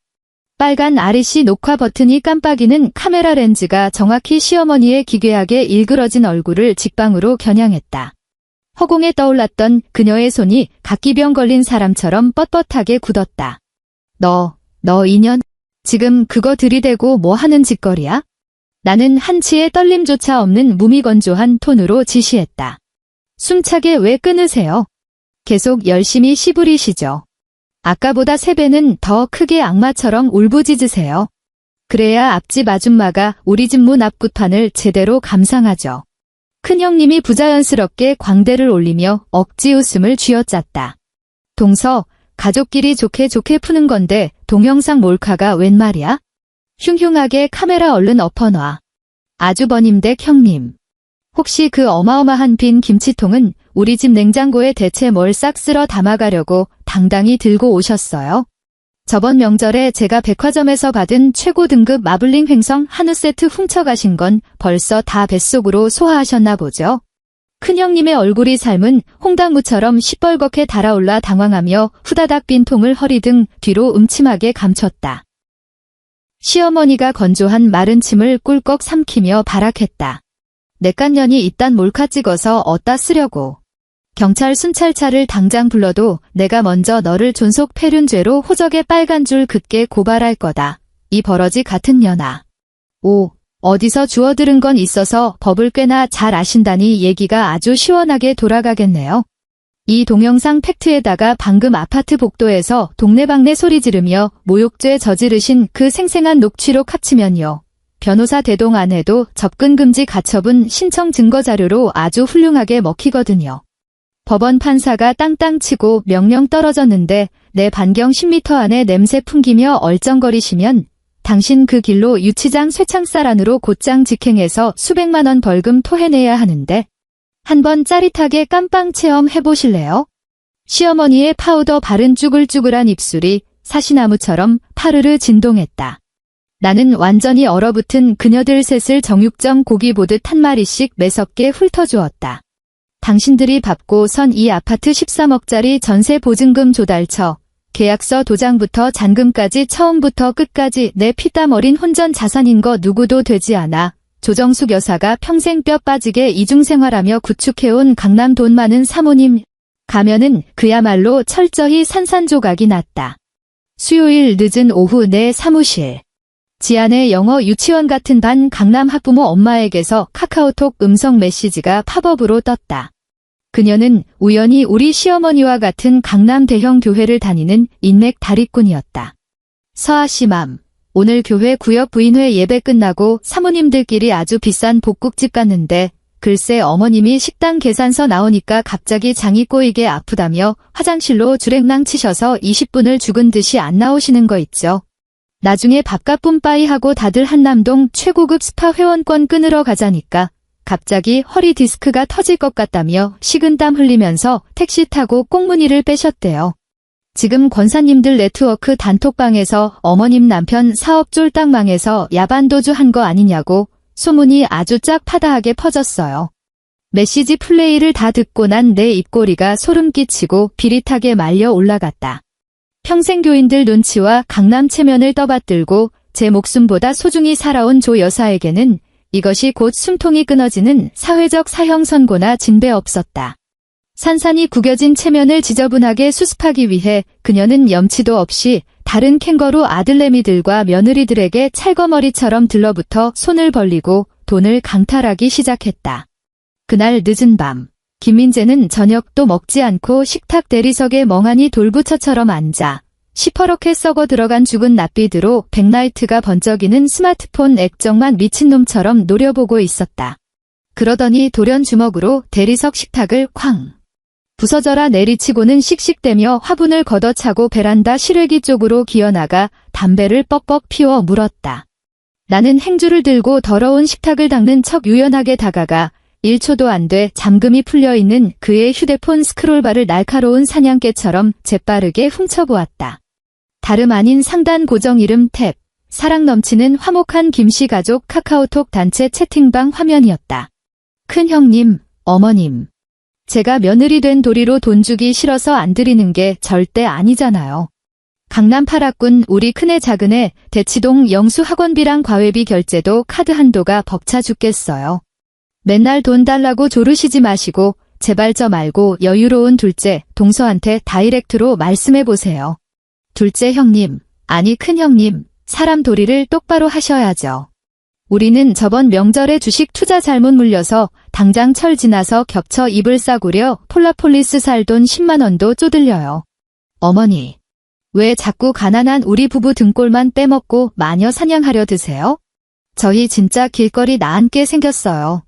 빨간 REC 녹화 버튼이 깜빡이는 카메라 렌즈가 정확히 시어머니의 기괴하게 일그러진 얼굴을 직방으로 겨냥했다. 허공에 떠올랐던 그녀의 손이 각기병 걸린 사람처럼 뻣뻣하게 굳었다. 너 인연, 지금 그거 들이대고 뭐 하는 짓거리야? 나는 한치의 떨림조차 없는 무미건조한 톤으로 지시했다. 숨차게 왜 끊으세요? 계속 열심히 씨부리시죠. 아까보다 3배는 더 크게 악마처럼 울부짖으세요. 그래야 앞집 아줌마가 우리 집 문 앞 굿판을 제대로 감상하죠. 큰형님이 부자연스럽게 광대를 올리며 억지 웃음을 쥐어짰다. 동서, 가족끼리 좋게 푸는 건데 동영상 몰카가 웬 말이야? 흉흉하게 카메라 얼른 엎어놔. 아주버님댁 형님. 혹시 그 어마어마한 빈 김치통은 우리 집 냉장고에 대체 뭘 싹 쓸어 담아가려고 당당히 들고 오셨어요? 저번 명절에 제가 백화점에서 받은 최고 등급 마블링 횡성 한우 세트 훔쳐가신 건 벌써 다 뱃속으로 소화하셨나 보죠? 큰형님의 얼굴이 삶은 홍당무처럼 시뻘겋게 달아올라 당황하며 후다닥 빈 통을 허리 등 뒤로 음침하게 감췄다. 시어머니가 건조한 마른 침을 꿀꺽 삼키며 발악했다. 내깐년이 이딴 몰카 찍어서 어디다 쓰려고. 경찰 순찰차를 당장 불러도 내가 먼저 너를 존속 폐륜죄로 호적에 빨간 줄 긋게 고발할 거다. 이 버러지 같은 년아. 오, 어디서 주워들은 건 있어서 법을 꽤나 잘 아신다니 얘기가 아주 시원하게 돌아가겠네요. 이 동영상 팩트에다가 방금 아파트 복도에서 동네방네 소리 지르며 모욕죄 저지르신 그 생생한 녹취록 합치면요. 변호사 대동 안 해도 접근금지 가처분 신청 증거자료로 아주 훌륭하게 먹히거든요. 법원 판사가 땅땅 치고 명령 떨어졌는데 내 반경 10m 안에 냄새 풍기며 얼쩡거리시면 당신 그 길로 유치장 쇠창살 안으로 곧장 직행해서 수백만 원 벌금 토해내야 하는데 한번 짜릿하게 깜빵 체험 해보실래요? 시어머니의 파우더 바른 쭈글쭈글한 입술이 사시나무처럼 파르르 진동했다. 나는 완전히 얼어붙은 그녀들 셋을 정육점 고기 보듯 한 마리씩 매섭게 훑어주었다. 당신들이 밟고 선 이 아파트 13억짜리 전세 보증금 조달처, 계약서 도장부터 잔금까지 처음부터 끝까지 내 피땀 어린 혼전 자산인 거 누구도 되지 않아. 조정숙 여사가 평생 뼈 빠지게 이중생활하며 구축해온 강남 돈 많은 사모님. 가면은 그야말로 철저히 산산조각이 났다. 수요일 늦은 오후 내 사무실. 지안의 영어 유치원 같은 반 강남 학부모 엄마에게서 카카오톡 음성 메시지가 팝업으로 떴다. 그녀는 우연히 우리 시어머니와 같은 강남 대형 교회를 다니는 인맥 다리꾼이었다. 서아씨맘, 오늘 교회 구역 부인회 예배 끝나고 사모님들끼리 아주 비싼 복국집 갔는데 글쎄 어머님이 식당 계산서 나오니까 갑자기 장이 꼬이게 아프다며 화장실로 주랭랑 치셔서 20분을 죽은 듯이 안 나오시는 거 있죠. 나중에 밥값 뿜빠이 하고 다들 한남동 최고급 스파 회원권 끊으러 가자니까 갑자기 허리 디스크가 터질 것 같다며 식은땀 흘리면서 택시 타고 꽁무니를 빼셨대요. 지금 권사님들 네트워크 단톡방에서 어머님 남편 사업 쫄딱 망해서 야반도주 한 거 아니냐고 소문이 아주 짝파다하게 퍼졌어요. 메시지 플레이를 다 듣고 난 내 입꼬리가 소름 끼치고 비릿하게 말려 올라갔다. 평생 교인들 눈치와 강남 체면을 떠받들고 제 목숨보다 소중히 살아온 조 여사에게는 이것이 곧 숨통이 끊어지는 사회적 사형 선고나 진배 없었다. 산산이 구겨진 체면을 지저분하게 수습하기 위해 그녀는 염치도 없이 다른 캥거루 아들내미들과 며느리들에게 찰거머리처럼 들러붙어 손을 벌리고 돈을 강탈하기 시작했다. 그날 늦은 밤, 김민재는 저녁도 먹지 않고 식탁 대리석에 멍하니 돌부처처럼 앉아 시퍼렇게 썩어 들어간 죽은 낯빛으로 백라이트가 번쩍이는 스마트폰 액정만 미친놈처럼 노려보고 있었다. 그러더니 돌연 주먹으로 대리석 식탁을 쾅 부서져라 내리치고는 씩씩대며 화분을 걷어차고 베란다 실외기 쪽으로 기어나가 담배를 뻑뻑 피워 물었다. 나는 행주를 들고 더러운 식탁을 닦는 척 유연하게 다가가 1초도 안 돼 잠금이 풀려있는 그의 휴대폰 스크롤바를 날카로운 사냥개처럼 재빠르게 훔쳐보았다. 다름 아닌 상단 고정 이름 탭, 사랑 넘치는 화목한 김씨 가족 카카오톡 단체 채팅방 화면이었다. 큰 형님, 어머님. 제가 며느리 된 도리로 돈 주기 싫어서 안 드리는 게 절대 아니잖아요. 강남 8학군 우리 큰애 작은애 대치동 영수 학원비랑 과외비 결제도 카드 한도가 벅차 죽겠어요. 맨날 돈 달라고 조르시지 마시고 제발 저 말고 여유로운 둘째 동서한테 다이렉트로 말씀해보세요. 둘째 형님, 아니 큰 형님, 사람 도리를 똑바로 하셔야죠. 우리는 저번 명절에 주식 투자 잘못 물려서 당장 철 지나서 겹쳐 입을 싸구려 폴라폴리스 살 돈 10만 원도 쪼들려요. 어머니, 왜 자꾸 가난한 우리 부부 등골만 빼먹고 마녀 사냥하려 드세요? 저희 진짜 길거리 나앉게 생겼어요.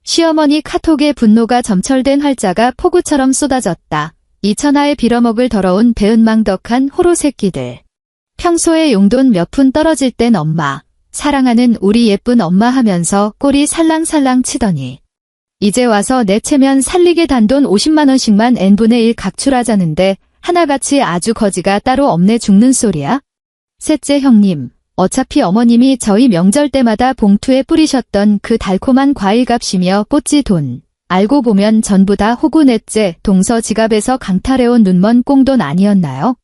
시어머니 카톡에 분노가 점철된 활자가 폭우처럼 쏟아졌다. 이 천하에 빌어먹을 더러운 배은망덕한 호로 새끼들. 평소에 용돈 몇 푼 떨어질 땐 엄마, 사랑하는 우리 예쁜 엄마 하면서 꼬리 살랑살랑 치더니 이제 와서 내 체면 살리게 단돈 50만 원씩만 n분의 1 각출하자는데 하나같이 아주 거지가 따로 없네 죽는 소리야? 셋째 형님, 어차피 어머님이 저희 명절 때마다 봉투에 뿌리셨던 그 달콤한 과일값이며 뽀찌 돈. 알고 보면 전부 다 호구 넷째 동서 지갑에서 강탈해온 눈먼 꽁돈 아니었나요?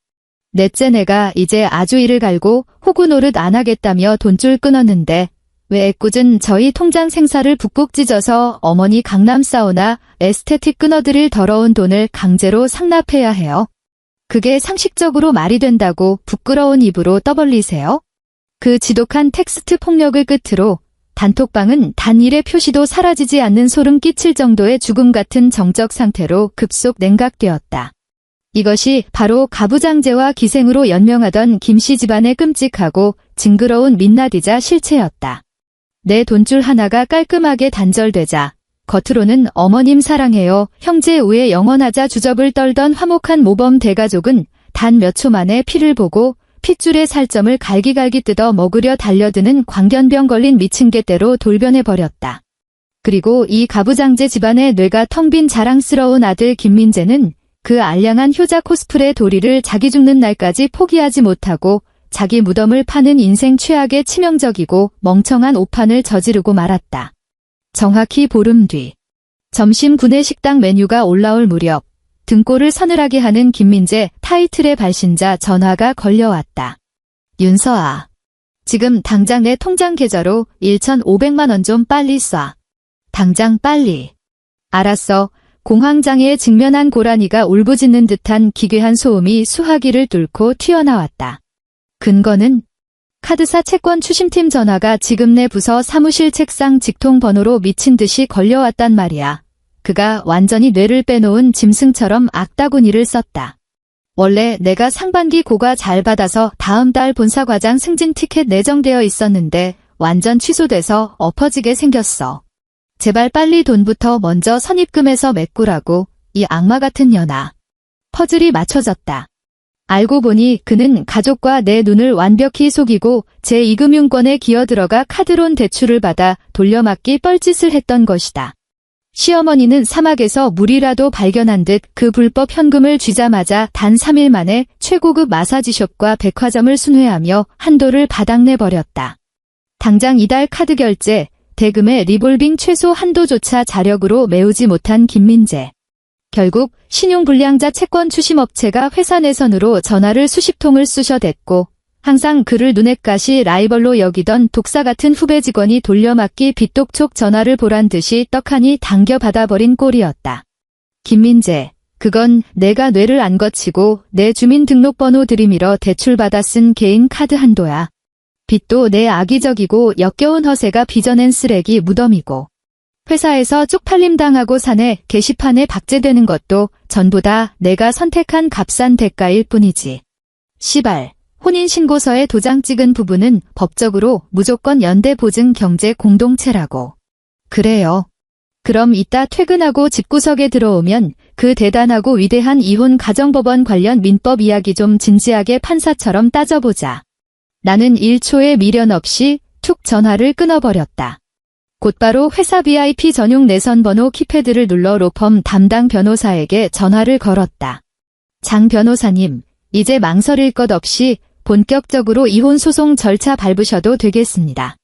넷째 내가 이제 아주 이를 갈고 호구 노릇 안 하겠다며 돈줄 끊었는데 왜 애꿎은 저희 통장 생사를 북북 찢어서 어머니 강남 사우나 에스테틱 끊어드릴 더러운 돈을 강제로 상납해야 해요? 그게 상식적으로 말이 된다고 부끄러운 입으로 떠벌리세요? 그 지독한 텍스트 폭력을 끝으로 단톡방은 단일의 표시도 사라지지 않는 소름 끼칠 정도의 죽음 같은 정적 상태로 급속 냉각되었다. 이것이 바로 가부장제와 기생으로 연명하던 김씨 집안의 끔찍하고 징그러운 민낯이자 실체였다. 내 돈줄 하나가 깔끔하게 단절되자 겉으로는 어머님 사랑해요, 형제 우애 영원하자 주접을 떨던 화목한 모범 대가족은 단 몇 초 만에 피를 보고 핏줄의 살점을 갈기갈기 뜯어 먹으려 달려드는 광견병 걸린 미친 개떼로 돌변해버렸다. 그리고 이 가부장제 집안의 뇌가 텅 빈 자랑스러운 아들 김민재는 그 알량한 효자 코스프레 도리를 자기 죽는 날까지 포기하지 못하고 자기 무덤을 파는 인생 최악의 치명적이고 멍청한 오판을 저지르고 말았다. 정확히 보름 뒤 점심 구내식당 메뉴가 올라올 무렵 등골을 서늘하게 하는 김민재 타이틀의 발신자 전화가 걸려왔다. 윤서아, 지금 당장 내 통장 계좌로 1,500만 원 좀 빨리 쏴. 당장 빨리. 알았어. 공황장애에 직면한 고라니가 울부짖는 듯한 기괴한 소음이 수화기를 뚫고 튀어나왔다. 근거는 카드사 채권 추심팀 전화가 지금 내 부서 사무실 책상 직통 번호로 미친 듯이 걸려왔단 말이야. 그가 완전히 뇌를 빼놓은 짐승처럼 악다구니를 썼다. 원래 내가 상반기 고과 잘 받아서 다음 달 본사과장 승진 티켓 내정되어 있었는데 완전 취소돼서 엎어지게 생겼어. 제발 빨리 돈부터 먼저 선입금해서 메꾸라고, 이 악마 같은 년아. 퍼즐이 맞춰졌다. 알고 보니 그는 가족과 내 눈을 완벽히 속이고 제2금융권에 기어들어가 카드론 대출을 받아 돌려막기 뻘짓을 했던 것이다. 시어머니는 사막에서 물이라도 발견한 듯 그 불법 현금을 쥐자마자 단 3일 만에 최고급 마사지숍과 백화점을 순회하며 한도를 바닥내버렸다. 당장 이달 카드 결제, 대금의 리볼빙 최소 한도조차 자력으로 메우지 못한 김민재. 결국 신용불량자 채권 추심업체가 회사 내선으로 전화를 수십 통을 쑤셔댔고 항상 그를 눈엣가시 라이벌로 여기던 독사 같은 후배 직원이 돌려막기 빚독촉 전화를 보란 듯이 떡하니 당겨 받아버린 꼴이었다. 김민재, 그건 내가 뇌를 안 거치고 내 주민등록번호 들이밀어 대출받아 쓴 개인 카드 한도야. 빚도 내 악의적이고 역겨운 허세가 빚어낸 쓰레기 무덤이고 회사에서 쪽팔림 당하고 사내 게시판에 박제되는 것도 전부 다 내가 선택한 값싼 대가일 뿐이지. 시발, 혼인신고서에 도장 찍은 부부는 법적으로 무조건 연대보증 경제 공동체라고. 그래요. 그럼 이따 퇴근하고 집구석에 들어오면 그 대단하고 위대한 이혼 가정법원 관련 민법 이야기 좀 진지하게 판사처럼 따져보자. 나는 1초의 미련 없이 툭 전화를 끊어버렸다. 곧바로 회사 VIP 전용 내선번호 키패드를 눌러 로펌 담당 변호사에게 전화를 걸었다. 장 변호사님, 이제 망설일 것 없이 본격적으로 이혼 소송 절차 밟으셔도 되겠습니다.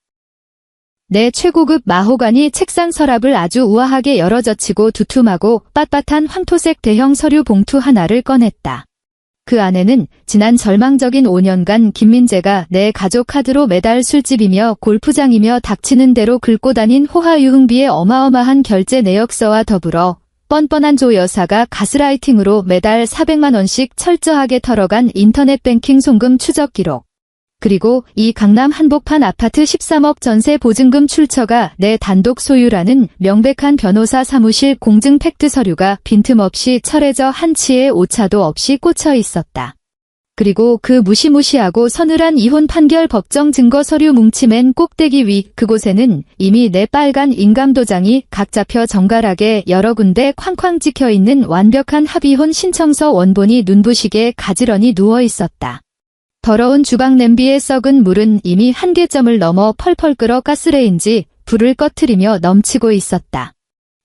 내 최고급 마호가니 책상 서랍을 아주 우아하게 열어젖히고 두툼하고 빳빳한 황토색 대형 서류 봉투 하나를 꺼냈다. 그 안에는 지난 절망적인 5년간 김민재가 내 가족 카드로 매달 술집이며 골프장이며 닥치는 대로 긁고 다닌 호화유흥비의 어마어마한 결제 내역서와 더불어 뻔뻔한 조 여사가 가스라이팅으로 매달 400만 원씩 철저하게 털어간 인터넷 뱅킹 송금 추적 기록. 그리고 이 강남 한복판 아파트 13억 전세 보증금 출처가 내 단독 소유라는 명백한 변호사 사무실 공증 팩트 서류가 빈틈없이 철해져 한치의 오차도 없이 꽂혀 있었다. 그리고 그 무시무시하고 서늘한 이혼 판결 법정 증거 서류 뭉치맨 꼭대기 위 그곳에는 이미 내 빨간 인감도장이 각 잡혀 정갈하게 여러 군데 쾅쾅 찍혀 있는 완벽한 합의혼 신청서 원본이 눈부시게 가지런히 누워 있었다. 더러운 주방 냄비에 썩은 물은 이미 한계점을 넘어 펄펄 끓어 가스레인지 불을 꺼트리며 넘치고 있었다.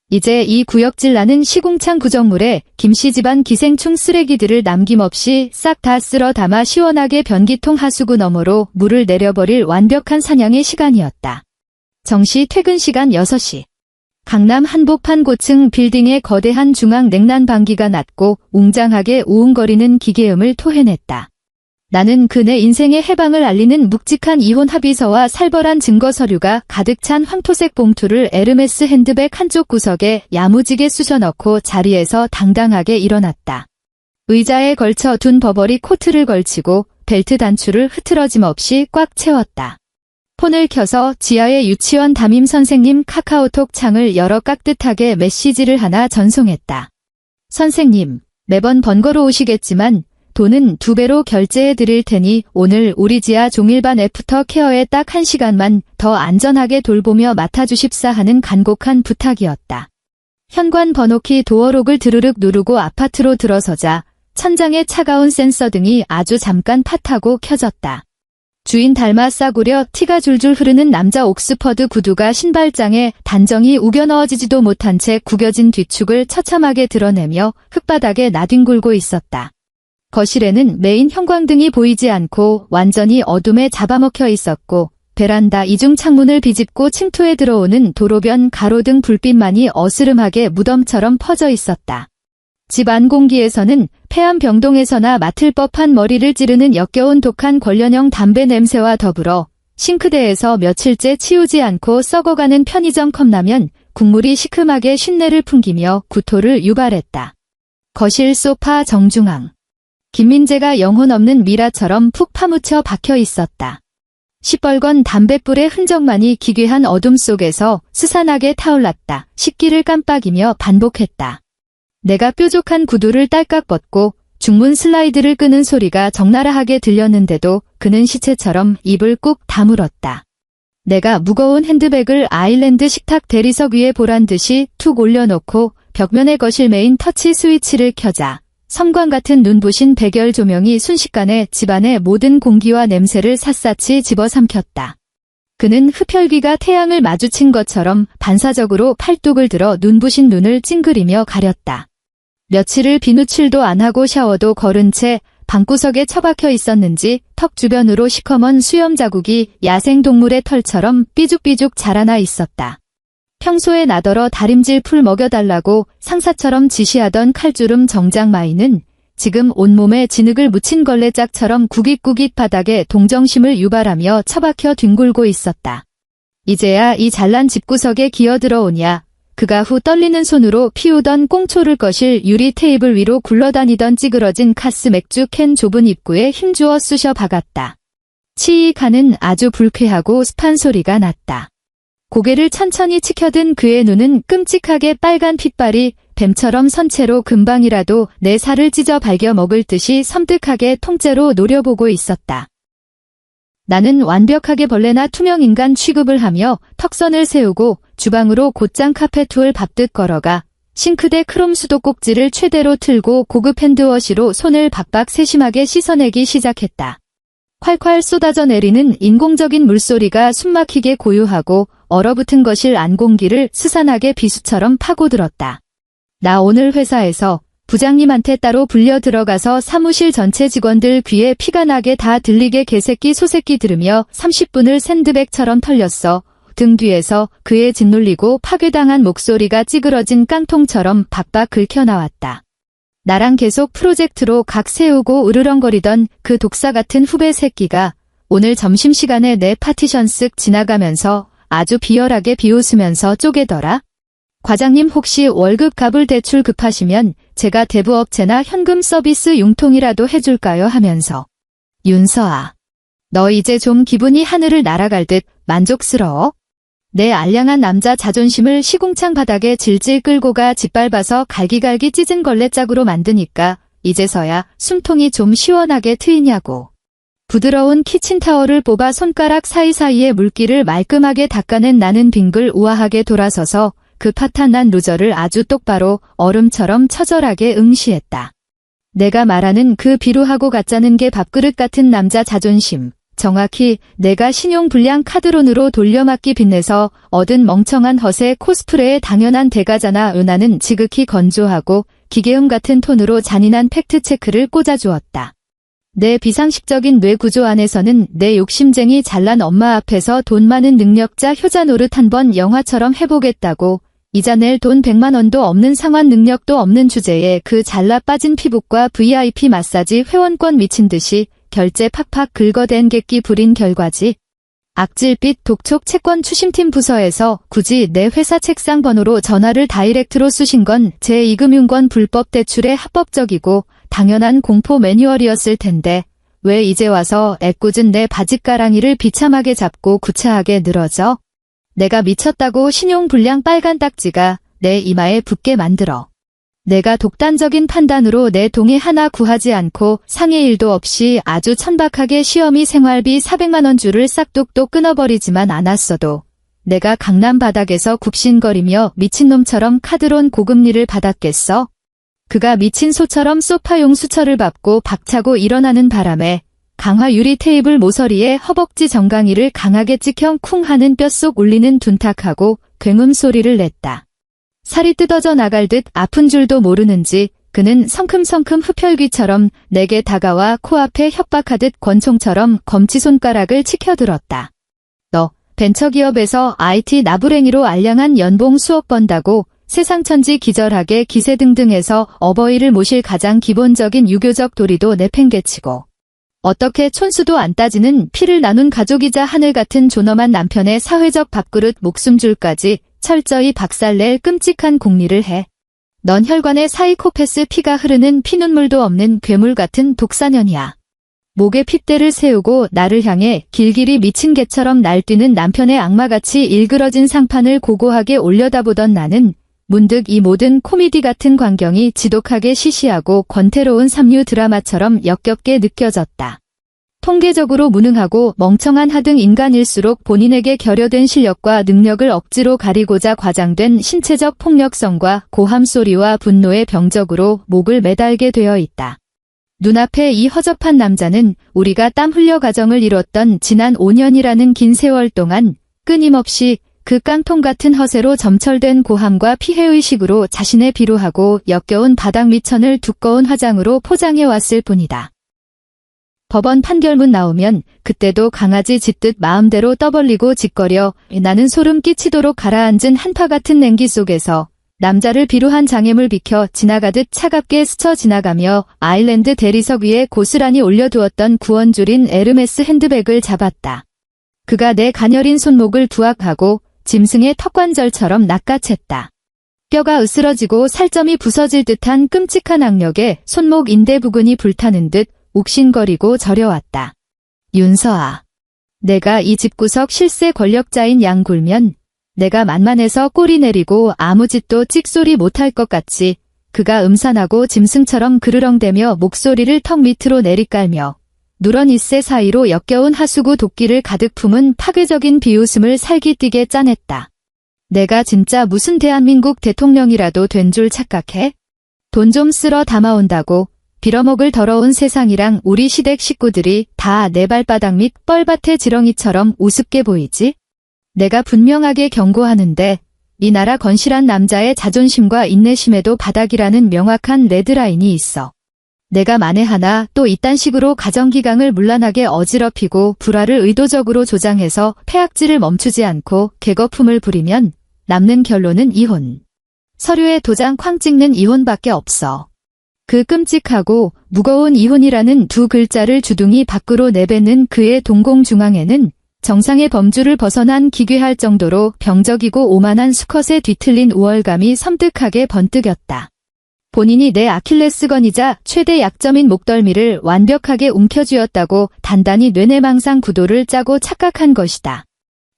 이제 이 구역질 나는 시궁창 구정물에 김씨 집안 기생충 쓰레기들을 남김없이 싹 다 쓸어 담아 시원하게 변기통 하수구 너머로 물을 내려버릴 완벽한 사냥의 시간이었다. 정시 퇴근 시간 6시. 강남 한복판 고층 빌딩의 거대한 중앙 냉난 방기가 낮고 웅장하게 우웅거리는 기계음을 토해냈다. 나는 그네 인생의 해방을 알리는 묵직한 이혼 합의서와 살벌한 증거 서류가 가득 찬 황토색 봉투를 에르메스 핸드백 한쪽 구석에 야무지게 쑤셔넣고 자리에서 당당하게 일어났다. 의자에 걸쳐 둔 버버리 코트를 걸치고 벨트 단추를 흐트러짐 없이 꽉 채웠다. 폰을 켜서 지하의 유치원 담임 선생님 카카오톡 창을 열어 깍듯하게 메시지를 하나 전송했다. 선생님, 매번 번거로우시겠지만 돈은 2배로 결제해 드릴 테니 오늘 우리 지하 종일반 애프터 케어에 딱 1시간만 더 안전하게 돌보며 맡아주십사 하는 간곡한 부탁이었다. 현관 번호키 도어록을 드르륵 누르고 아파트로 들어서자 천장에 차가운 센서 등이 아주 잠깐 팟하고 켜졌다. 주인 닮아 싸구려 티가 줄줄 흐르는 남자 옥스퍼드 구두가 신발장에 단정히 우겨 넣어지지도 못한 채 구겨진 뒤축을 처참하게 드러내며 흙바닥에 나뒹굴고 있었다. 거실에는 메인 형광등이 보이지 않고 완전히 어둠에 잡아먹혀 있었고 베란다 이중 창문을 비집고 침투해 들어오는 도로변 가로등 불빛만이 어스름하게 무덤처럼 퍼져 있었다. 집 안 공기에서는 폐암 병동에서나 맡을 법한 머리를 찌르는 역겨운 독한 관련형 담배 냄새와 더불어 싱크대에서 며칠째 치우지 않고 썩어가는 편의점 컵라면 국물이 시큼하게 쉰내를 풍기며 구토를 유발했다. 거실 소파 정중앙. 김민재가 영혼 없는 미라처럼 푹 파묻혀 박혀 있었다. 시뻘건 담뱃불의 흔적만이 기괴한 어둠 속에서 스산하게 타올랐다. 식기를 깜빡이며 반복했다. 내가 뾰족한 구두를 딸깍 벗고 중문 슬라이드를 끄는 소리가 적나라하게 들렸는데도 그는 시체처럼 입을 꾹 다물었다. 내가 무거운 핸드백을 아일랜드 식탁 대리석 위에 보란 듯이 툭 올려놓고 벽면에 거실 메인 터치 스위치를 켜자 섬광 같은 눈부신 백열 조명이 순식간에 집안의 모든 공기와 냄새를 샅샅이 집어삼켰다. 그는 흡혈귀가 태양을 마주친 것처럼 반사적으로 팔뚝을 들어 눈부신 눈을 찡그리며 가렸다. 며칠을 비누칠도 안 하고 샤워도 거른 채 방구석에 처박혀 있었는지 턱 주변으로 시커먼 수염 자국이 야생동물의 털처럼 삐죽삐죽 자라나 있었다. 평소에 나더러 다림질 풀 먹여달라고 상사처럼 지시하던 칼주름 정장 마이는 지금 온몸에 진흙을 묻힌 걸레짝처럼 구깃구깃 바닥에 동정심을 유발하며 처박혀 뒹굴고 있었다. 이제야 이 잘난 집구석에 기어들어오냐. 그가 후 떨리는 손으로 피우던 꽁초를 거실 유리 테이블 위로 굴러다니던 찌그러진 카스 맥주 캔 좁은 입구에 힘주어 쑤셔 박았다. 치익 하는 아주 불쾌하고 습한 소리가 났다. 고개를 천천히 치켜든 그의 눈은 끔찍하게 빨간 핏발이 뱀처럼 선체로 금방이라도 내 살을 찢어 발겨 먹을 듯이 섬뜩하게 통째로 노려보고 있었다. 나는 완벽하게 벌레나 투명인간 취급을 하며 턱선을 세우고 주방으로 곧장 카페트를 밟듯 걸어가 싱크대 크롬 수도꼭지를 최대로 틀고 고급 핸드워시로 손을 박박 세심하게 씻어내기 시작했다. 콸콸 쏟아져 내리는 인공적인 물소리가 숨막히게 고요하고 얼어붙은 거실 안공기를 스산하게 비수처럼 파고들었다. 나 오늘 회사에서 부장님한테 따로 불려 들어가서 사무실 전체 직원들 귀에 피가 나게 다 들리게 개새끼 소새끼 들으며 30분을 샌드백처럼 털렸어. 등 뒤에서 그의 짓눌리고 파괴당한 목소리가 찌그러진 깡통처럼 박박 긁혀나왔다. 나랑 계속 프로젝트로 각 세우고 으르렁거리던 그 독사 같은 후배 새끼가 오늘 점심시간에 내 파티션 쓱 지나가면서 아주 비열하게 비웃으면서 쪼개더라. 과장님 혹시 월급 값을 대출 급하시면 제가 대부업체나 현금 서비스 융통이라도 해줄까요 하면서. 윤서아, 너 이제 좀 기분이 하늘을 날아갈 듯 만족스러워? 내 알량한 남자 자존심을 시궁창 바닥에 질질 끌고 가 짓밟아서 갈기갈기 찢은 걸레짝으로 만드니까 이제서야 숨통이 좀 시원하게 트이냐고. 부드러운 키친타월을 뽑아 손가락 사이사이에 물기를 말끔하게 닦아낸 나는 빙글 우아하게 돌아서서 그 파탄난 루저를 아주 똑바로 얼음처럼 처절하게 응시했다. 내가 말하는 그 비루하고 가짜는 게 밥그릇 같은 남자 자존심. 정확히 내가 신용불량 카드론으로 돌려막기 빚내서 얻은 멍청한 허세 코스프레의 당연한 대가잖아. 은하는 지극히 건조하고 기계음 같은 톤으로 잔인한 팩트체크를 꽂아주었다. 내 비상식적인 뇌 구조 안에서는 내 욕심쟁이 잘난 엄마 앞에서 돈 많은 능력자 효자 노릇 한번 영화처럼 해보겠다고 이자 낼 돈 100만 원도 없는 상환 능력도 없는 주제에 그 잘라 빠진 피부과 VIP 마사지 회원권 미친 듯이 결제 팍팍 긁어댄 객기 부린 결과지. 악질빛 독촉 채권 추심팀 부서에서 굳이 내 회사 책상 번호로 전화를 다이렉트로 쑤신 건 제2금융권 불법 대출에 합법적이고 당연한 공포 매뉴얼이었을 텐데 왜 이제 와서 애꿎은 내 바짓가랑이를 비참하게 잡고 구차하게 늘어져? 내가 미쳤다고 신용불량 빨간 딱지가 내 이마에 붙게 만들어. 내가 독단적인 판단으로 내 동의 하나 구하지 않고 상해 일도 없이 아주 천박하게 시어미 생활비 400만 원 줄을 싹둑둑 끊어버리지만 않았어도 내가 강남 바닥에서 굽신거리며 미친놈처럼 카드론 고금리를 받았겠어? 그가 미친 소처럼 소파용 수철을 밟고 박차고 일어나는 바람에 강화 유리 테이블 모서리에 허벅지 정강이를 강하게 찍혀 쿵 하는 뼛속 울리는 둔탁하고 굉음 소리를 냈다. 살이 뜯어져 나갈 듯 아픈 줄도 모르는지 그는 성큼성큼 흡혈귀처럼 내게 다가와 코앞에 협박하듯 권총처럼 검지손가락을 치켜들었다. 너 벤처기업에서 IT 나부랭이로 알량한 연봉 수억 번다고 세상천지 기절하게 기세등등해서 어버이를 모실 가장 기본적인 유교적 도리도 내팽개치고 어떻게 촌수도 안 따지는 피를 나눈 가족이자 하늘 같은 존엄한 남편의 사회적 밥그릇 목숨줄까지 철저히 박살낼 끔찍한 공리를 해. 넌 혈관에 사이코패스 피가 흐르는 피눈물도 없는 괴물 같은 독사년이야. 목에 핏대를 세우고 나를 향해 길길이 미친 개처럼 날뛰는 남편의 악마같이 일그러진 상판을 고고하게 올려다보던 나는 문득 이 모든 코미디 같은 광경이 지독하게 시시하고 권태로운 삼류 드라마처럼 역겹게 느껴졌다. 통계적으로 무능하고 멍청한 하등 인간일수록 본인에게 결여된 실력과 능력을 억지로 가리고자 과장된 신체적 폭력성과 고함 소리와 분노의 병적으로 목을 매달게 되어 있다. 눈앞에 이 허접한 남자는 우리가 땀 흘려 가정을 이뤘던 지난 5년이라는 긴 세월 동안 끊임없이 그 깡통 같은 허세로 점철된 고함과 피해의식으로 자신의 비루하고 역겨운 바닥 밑천을 두꺼운 화장으로 포장해왔을 뿐이다. 법원 판결문 나오면 그때도 강아지 짖듯 마음대로 떠벌리고 짓거려 나는 소름 끼치도록 가라앉은 한파 같은 냉기 속에서 남자를 비루한 장애물 비켜 지나가듯 차갑게 스쳐 지나가며 아일랜드 대리석 위에 고스란히 올려두었던 구원줄인 에르메스 핸드백을 잡았다. 그가 내 가녀린 손목을 부악하고 짐승의 턱관절처럼 낚아챘다. 뼈가 으스러지고 살점이 부서질 듯한 끔찍한 악력에 손목 인대 부근이 불타는 듯 욱신거리고 저려왔다. 윤서아. 내가 이 집구석 실세 권력자인 양굴면 내가 만만해서 꼬리 내리고 아무 짓도 찍소리 못할 것 같이 그가 음산하고 짐승처럼 그르렁대며 목소리를 턱 밑으로 내리깔며 누런 잇새 사이로 역겨운 하수구 도끼를 가득 품은 파괴적인 비웃음을 살기띠게 짜냈다. 내가 진짜 무슨 대한민국 대통령이라도 된 줄 착각해? 돈 좀 쓸어 담아온다고 빌어먹을 더러운 세상이랑 우리 시댁 식구들이 다 내 발바닥 밑 뻘밭의 지렁이처럼 우습게 보이지? 내가 분명하게 경고하는데 이 나라 건실한 남자의 자존심과 인내심에도 바닥이라는 명확한 레드라인이 있어. 내가 만에 하나 또 이딴 식으로 가정기강을 문란하게 어지럽히고 불화를 의도적으로 조장해서 폐악질을 멈추지 않고 개거품을 부리면 남는 결론은 이혼. 서류에 도장 쾅 찍는 이혼밖에 없어. 그 끔찍하고 무거운 이혼이라는 두 글자를 주둥이 밖으로 내뱉는 그의 동공중앙에는 정상의 범주를 벗어난 기괴할 정도로 병적이고 오만한 수컷에 뒤틀린 우월감이 섬뜩하게 번뜩였다. 본인이 내 아킬레스건이자 최대 약점인 목덜미를 완벽하게 움켜쥐었다고 단단히 뇌내망상 구도를 짜고 착각한 것이다.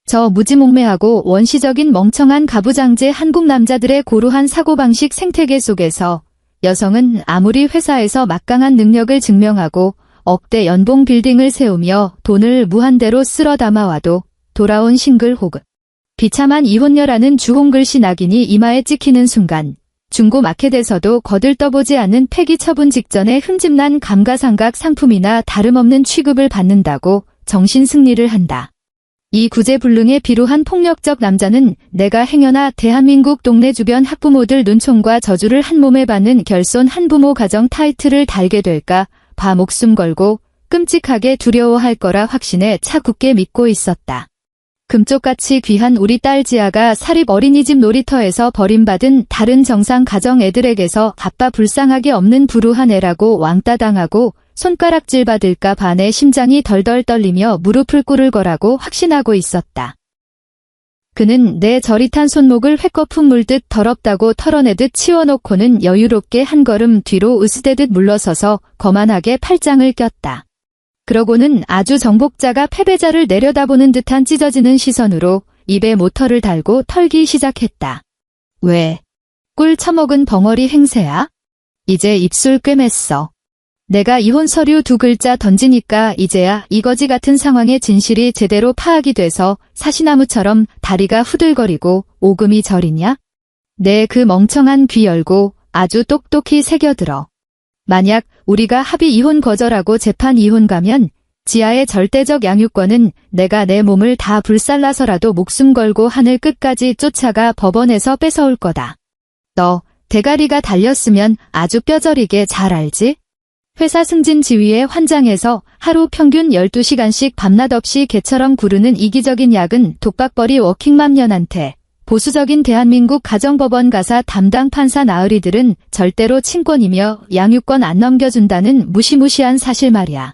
저 무지몽매하고 원시적인 멍청한 가부장제 한국 남자들의 고루한 사고방식 생태계 속에서 여성은 아무리 회사에서 막강한 능력을 증명하고 억대 연봉 빌딩을 세우며 돈을 무한대로 쓸어 담아와도 돌아온 싱글 혹은 비참한 이혼녀라는 주홍글씨 낙인이 이마에 찍히는 순간 중고 마켓에서도 거들떠보지 않는 폐기 처분 직전에 흠집난 감가상각 상품이나 다름없는 취급을 받는다고 정신승리를 한다. 이 구제불능의 비루한 폭력적 남자는 내가 행여나 대한민국 동네 주변 학부모들 눈총과 저주를 한몸에 받는 결손 한부모 가정 타이틀을 달게 될까 봐 목숨 걸고 끔찍하게 두려워할 거라 확신에 차 굳게 믿고 있었다. 금쪽같이 귀한 우리 딸 지아가 사립 어린이집 놀이터에서 버림받은 다른 정상 가정 애들에게서 아빠 불쌍하게 없는 불우한 애라고 왕따당하고 손가락질 받을까 봐 내 심장이 덜덜 떨리며 무릎을 꿇을거라고 확신하고 있었다. 그는 내 저릿한 손목을 횟거품 물듯 더럽다고 털어내듯 치워놓고는 여유롭게 한 걸음 뒤로 으스대듯 물러서서 거만하게 팔짱을 꼈다. 그러고는 아주 정복자가 패배자를 내려다보는 듯한 찢어지는 시선으로 입에 모터를 달고 털기 시작했다. 왜? 꿀 처먹은 벙어리 행세야? 이제 입술 꿰맸어. 내가 이혼 서류 두 글자 던지니까 이제야 이거지 같은 상황의 진실이 제대로 파악이 돼서 사시나무처럼 다리가 후들거리고 오금이 저리냐? 내 그 멍청한 귀 열고 아주 똑똑히 새겨들어. 만약 우리가 합의 이혼 거절하고 재판 이혼 가면 지아의 절대적 양육권은 내가 내 몸을 다 불살라서라도 목숨 걸고 하늘 끝까지 쫓아가 법원에서 뺏어올 거다. 너 대가리가 달렸으면 아주 뼈저리게 잘 알지? 회사 승진 지위에 환장해서 하루 평균 12시간씩 밤낮 없이 개처럼 구르는 이기적인 야근 독박벌이 워킹맘년한테 보수적인 대한민국 가정법원 가사 담당 판사 나으리들은 절대로 친권이며 양육권 안 넘겨준다는 무시무시한 사실 말이야.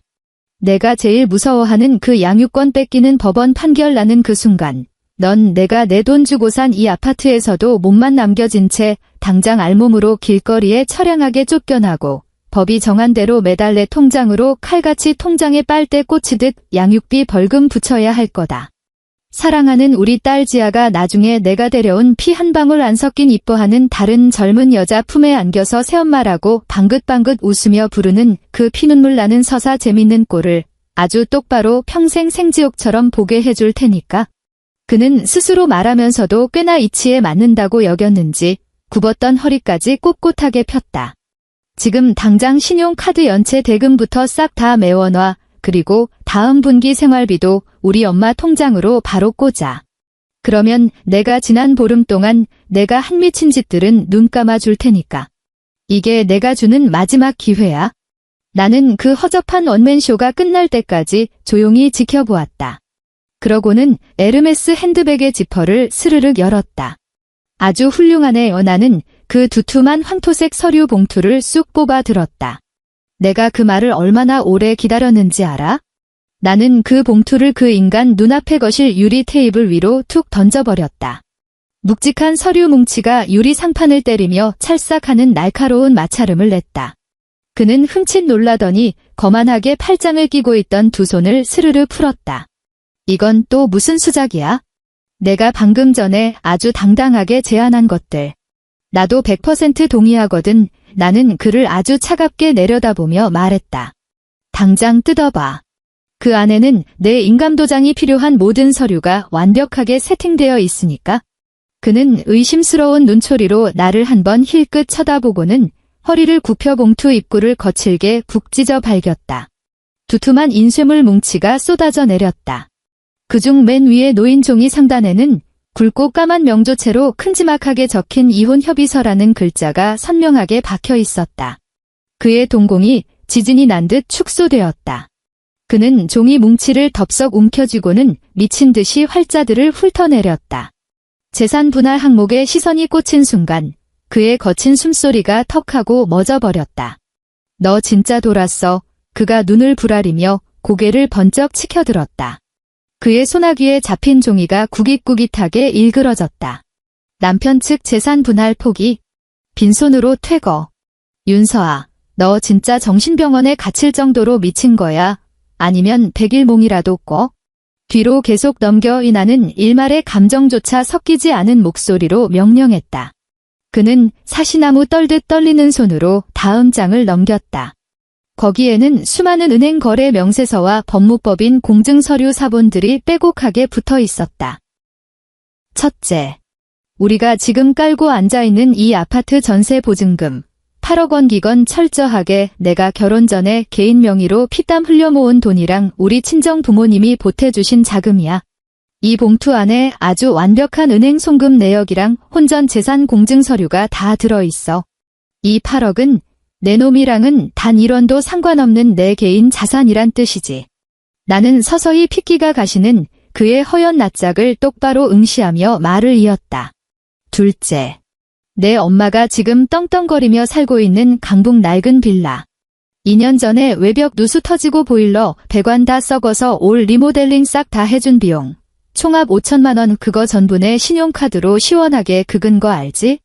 내가 제일 무서워하는 그 양육권 뺏기는 법원 판결 나는 그 순간 넌 내가 내 돈 주고 산 이 아파트에서도 몸만 남겨진 채 당장 알몸으로 길거리에 처량하게 쫓겨나고 법이 정한 대로 매달 내 통장으로 칼같이 통장에 빨대 꽂히듯 양육비 벌금 붙여야 할 거다. 사랑하는 우리 딸 지아가 나중에 내가 데려온 피 한 방울 안 섞인 이뻐하는 다른 젊은 여자 품에 안겨서 새엄마라고 방긋방긋 웃으며 부르는 그 피눈물 나는 서사 재밌는 꼴을 아주 똑바로 평생 생지옥처럼 보게 해줄 테니까. 그는 스스로 말하면서도 꽤나 이치에 맞는다고 여겼는지 굽었던 허리까지 꼿꼿하게 폈다. 지금 당장 신용카드 연체 대금부터 싹 다 메워놔. 그리고 다음 분기 생활비도 우리 엄마 통장으로 바로 꽂아. 그러면 내가 지난 보름 동안 내가 한 미친 짓들은 눈 감아 줄 테니까. 이게 내가 주는 마지막 기회야. 나는 그 허접한 원맨쇼가 끝날 때까지 조용히 지켜보았다. 그러고는 에르메스 핸드백의 지퍼를 스르륵 열었다. 아주 훌륭하네. 나는 그 두툼한 황토색 서류 봉투를 쑥 뽑아 들었다. 내가 그 말을 얼마나 오래 기다렸는지 알아? 나는 그 봉투를 그 인간 눈앞에 거실 유리 테이블 위로 툭 던져버렸다. 묵직한 서류 뭉치가 유리 상판을 때리며 찰싹하는 날카로운 마찰음을 냈다. 그는 흠칫 놀라더니 거만하게 팔짱을 끼고 있던 두 손을 스르르 풀었다. 이건 또 무슨 수작이야? 내가 방금 전에 아주 당당하게 제안한 것들. 나도 100% 동의하거든. 나는 그를 아주 차갑게 내려다보며 말했다. 당장 뜯어봐. 그 안에는 내 인감도장이 필요한 모든 서류가 완벽하게 세팅되어 있으니까. 그는 의심스러운 눈초리로 나를 한번 힐끗 쳐다보고는 허리를 굽혀 봉투 입구를 거칠게 북 찢어 발겼다. 두툼한 인쇄물 뭉치가 쏟아져 내렸다. 그중 맨 위에 놓인 종이 상단에는 굵고 까만 명조체로 큼지막하게 적힌 이혼 협의서라는 글자가 선명하게 박혀 있었다. 그의 동공이 지진이 난 듯 축소되었다. 그는 종이 뭉치를 덥석 움켜쥐고는 미친 듯이 활자들을 훑어내렸다. 재산 분할 항목에 시선이 꽂힌 순간 그의 거친 숨소리가 턱하고 멎어버렸다. 너 진짜 돌았어. 그가 눈을 부라리며 고개를 번쩍 치켜들었다. 그의 소나귀에 잡힌 종이가 구깃구깃하게 일그러졌다. 남편 측 재산 분할 포기. 빈손으로 퇴거. 윤서아, 너 진짜 정신병원에 갇힐 정도로 미친 거야? 아니면 백일몽이라도 꿔? 뒤로 계속 넘겨 나는 일말의 감정조차 섞이지 않은 목소리로 명령했다. 그는 사시나무 떨듯 떨리는 손으로 다음 장을 넘겼다. 거기에는 수많은 은행 거래 명세서와 법무법인 공증서류 사본들이 빼곡하게 붙어 있었다. 첫째, 우리가 지금 깔고 앉아있는 이 아파트 전세 보증금 8억 원 기건 철저하게 내가 결혼 전에 개인 명의로 피땀 흘려 모은 돈이랑 우리 친정 부모님이 보태주신 자금이야. 이 봉투 안에 아주 완벽한 은행 송금 내역이랑 혼전 재산 공증 서류가 다 들어있어. 이 8억은 내 놈이랑은 단 1원도 상관없는 내 개인 자산이란 뜻이지. 나는 서서히 핏기가 가시는 그의 허연 낯짝을 똑바로 응시하며 말을 이었다. 둘째, 내 엄마가 지금 떵떵거리며 살고 있는 강북 낡은 빌라. 2년 전에 외벽 누수 터지고 보일러 배관 다 썩어서 올 리모델링 싹 다 해준 비용. 총합 5천만 원 그거 전부 내 신용카드로 시원하게 긁은 거 알지?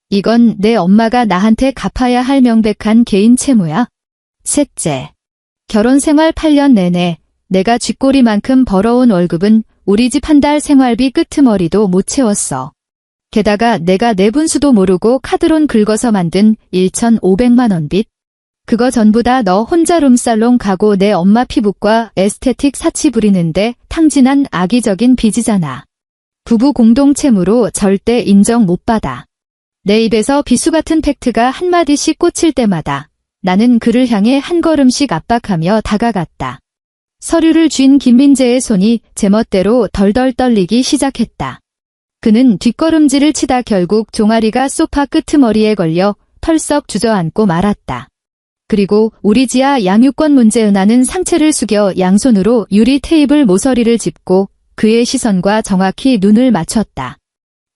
이건 내 엄마가 나한테 갚아야 할 명백한 개인 채무야. 셋째, 결혼 생활 8년 내내 내가 쥐꼬리만큼 벌어온 월급은 우리 집 한 달 생활비 끄트머리도 못 채웠어. 게다가 내가 내 분수도 모르고 카드론 긁어서 만든 1,500만 원 빚. 그거 전부 다 너 혼자 룸살롱 가고 내 엄마 피부과 에스테틱 사치 부리는데 탕진한 악의적인 빚이잖아. 부부 공동채무로 절대 인정 못 받아. 내 입에서 비수 같은 팩트가 한마디씩 꽂힐 때마다 나는 그를 향해 한 걸음씩 압박하며 다가갔다. 서류를 쥔 김민재의 손이 제멋대로 덜덜 떨리기 시작했다. 그는 뒷걸음질을 치다 결국 종아리가 소파 끄트머리에 걸려 털썩 주저앉고 말았다. 그리고 우리 지하 양육권 문제 은하는 상체를 숙여 양손으로 유리 테이블 모서리를 짚고 그의 시선과 정확히 눈을 맞췄다.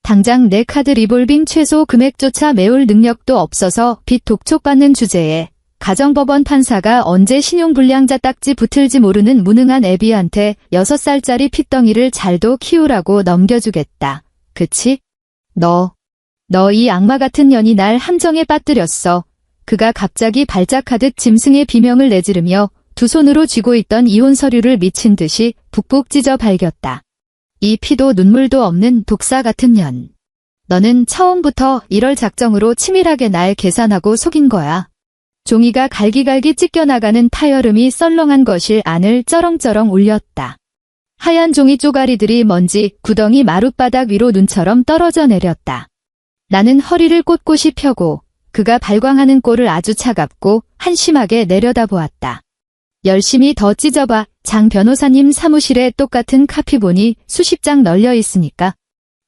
당장 내 카드 리볼빙 최소 금액조차 메울 능력도 없어서 빚 독촉받는 주제에 가정법원 판사가 언제 신용불량자 딱지 붙을지 모르는 무능한 애비한테 6살짜리 핏덩이를 잘도 키우라고 넘겨주겠다. 그치? 너 이 악마 같은 년이 날 함정에 빠뜨렸어. 그가 갑자기 발작하듯 짐승의 비명을 내지르며 두 손으로 쥐고 있던 이혼 서류를 미친 듯이 북북 찢어 발겼다. 이 피도 눈물도 없는 독사 같은 년. 너는 처음부터 이럴 작정으로 치밀하게 날 계산하고 속인 거야. 종이가 갈기갈기 찢겨나가는 타여름이 썰렁한 거실 안을 쩌렁쩌렁 울렸다. 하얀 종이 쪼가리들이 먼지 구덩이 마룻바닥 위로 눈처럼 떨어져 내렸다. 나는 허리를 꼿꼿이 펴고 그가 발광하는 꼴을 아주 차갑고 한심하게 내려다보았다. 열심히 더 찢어봐. 장 변호사님 사무실에 똑같은 카피본이 수십 장 널려 있으니까.